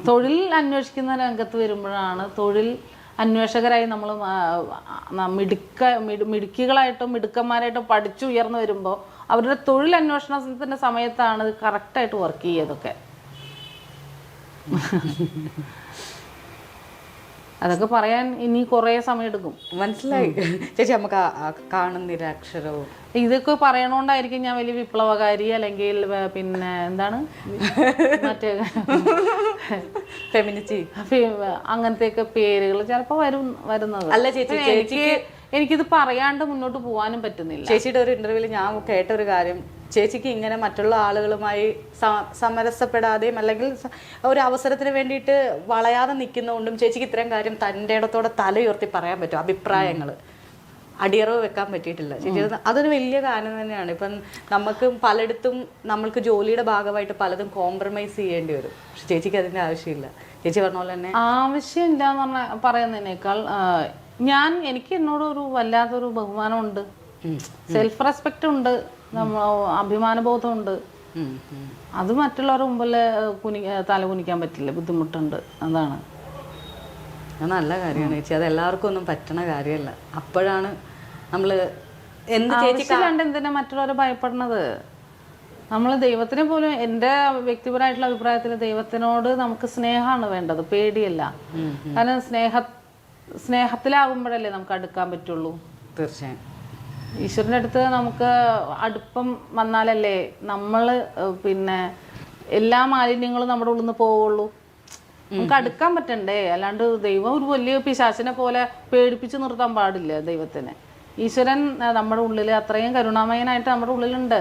തൊഴിൽ അന്വേഷിക്കുന്ന രംഗത്ത് വരുമ്പോഴാണ്, തൊഴിൽ അന്വേഷകരായി നമ്മൾ മിടുക്കികളായിട്ടും മിടുക്കന്മാരായിട്ടും പഠിച്ചുയർന്നു വരുമ്പോൾ അവരുടെ തൊഴിൽ അന്വേഷണത്തിൻ്റെ സമയത്താണ് കറക്റ്റായിട്ട് വർക്ക് ചെയ്യതൊക്കെ. അതൊക്കെ പറയാൻ ഇനി കുറേ സമയം എടുക്കും. മനസ്സിലായി ചേച്ചി. നമുക്ക് കാണുന്നിരാക്ഷരവും ഇതൊക്കെ പറയണോണ്ടായിരിക്കും ഞാൻ വലിയ വിപ്ലവകാരി അല്ലെങ്കിൽ പിന്നെ എന്താണ് മറ്റേ ഫെമിനിറ്റി അങ്ങനത്തെയൊക്കെ പേരുകൾ ചിലപ്പോൾ വരുന്നത്. അല്ല ചേച്ചി, എനിക്കിത് പറയാണ്ട് മുന്നോട്ട് പോകാനും പറ്റുന്നില്ല. ചേച്ചിയുടെ ഒരു ഇന്റർവ്യൂവിൽ ഞാൻ കേട്ട ഒരു കാര്യം, ചേച്ചിക്ക് ഇങ്ങനെ മറ്റുള്ള ആളുകളുമായി സമരസപ്പെടാതെയും അല്ലെങ്കിൽ ഒരു അവസരത്തിന് വേണ്ടിയിട്ട് വളയാതെ നിൽക്കുന്നതുകൊണ്ടും ചേച്ചിക്ക് ഇത്രയും കാര്യം തൻ്റെ ഇടത്തോടെ തല ഉയർത്തി പറയാൻ പറ്റും. അഭിപ്രായങ്ങൾ അടിയറവ് വെക്കാൻ പറ്റിയിട്ടില്ല ചേച്ചി. അതൊരു വലിയ കാര്യം തന്നെയാണ്. ഇപ്പം നമുക്ക് പലയിടത്തും നമ്മൾക്ക് ജോലിയുടെ ഭാഗമായിട്ട് പലതും കോംപ്രമൈസ് ചെയ്യേണ്ടി വരും. പക്ഷെ ചേച്ചിക്ക് അതിൻ്റെ ആവശ്യമില്ല. ചേച്ചി പറഞ്ഞ പോലെ തന്നെ ആവശ്യമില്ല എന്ന് പറയുന്നതിനേക്കാൾ എനിക്ക് എന്നോട് ഒരു വല്ലാത്തൊരു ബഹുമാനമുണ്ട്, സെൽഫ് റെസ്പെക്റ്റ് ഉണ്ട്, അഭിമാനബോധമുണ്ട്. അത് മറ്റുള്ളവരുടെ മുമ്പിൽ തല കുനിക്കാൻ പറ്റില്ല, ബുദ്ധിമുട്ടുണ്ട്. അതാണ് നല്ല കാര്യമാണ് ചേച്ചി. അത് എല്ലാവർക്കും ഒന്നും പറ്റണ കാര്യമല്ല. അപ്പോഴാണ് നമ്മൾ എന്തിനാ മറ്റുള്ളവരെ ഭയപ്പെടുന്നത്? നമ്മൾ ദൈവത്തിനെ പോലും, എൻ്റെ വ്യക്തിപരമായിട്ടുള്ള അഭിപ്രായത്തിൽ ദൈവത്തിനോട് നമുക്ക് സ്നേഹമാണ് വേണ്ടത്, പേടിയല്ല. കാരണം സ്നേഹത്തിലാകുമ്പോഴല്ലേ നമുക്ക് അടുക്കാൻ പറ്റുള്ളൂ. തീർച്ചയായും ഈശ്വരൻ്റെ അടുത്ത് നമുക്ക് അടുപ്പം വന്നാലല്ലേ നമ്മൾ പിന്നെ എല്ലാ മാലിന്യങ്ങളും നമ്മുടെ ഉള്ളിൽ നിന്ന് പോവുള്ളൂ. നമുക്ക് അടുക്കാൻ പറ്റണ്ടേ? അല്ലാണ്ട് ദൈവം ഒരു വലിയ പിശാചിനെ പോലെ പേടിപ്പിച്ച് നിർത്താൻ പാടില്ല ദൈവത്തിനെ. ഈശ്വരൻ നമ്മുടെ ഉള്ളിൽ അത്രയും കരുണാമയനായിട്ട് നമ്മുടെ ഉള്ളിലുണ്ട്.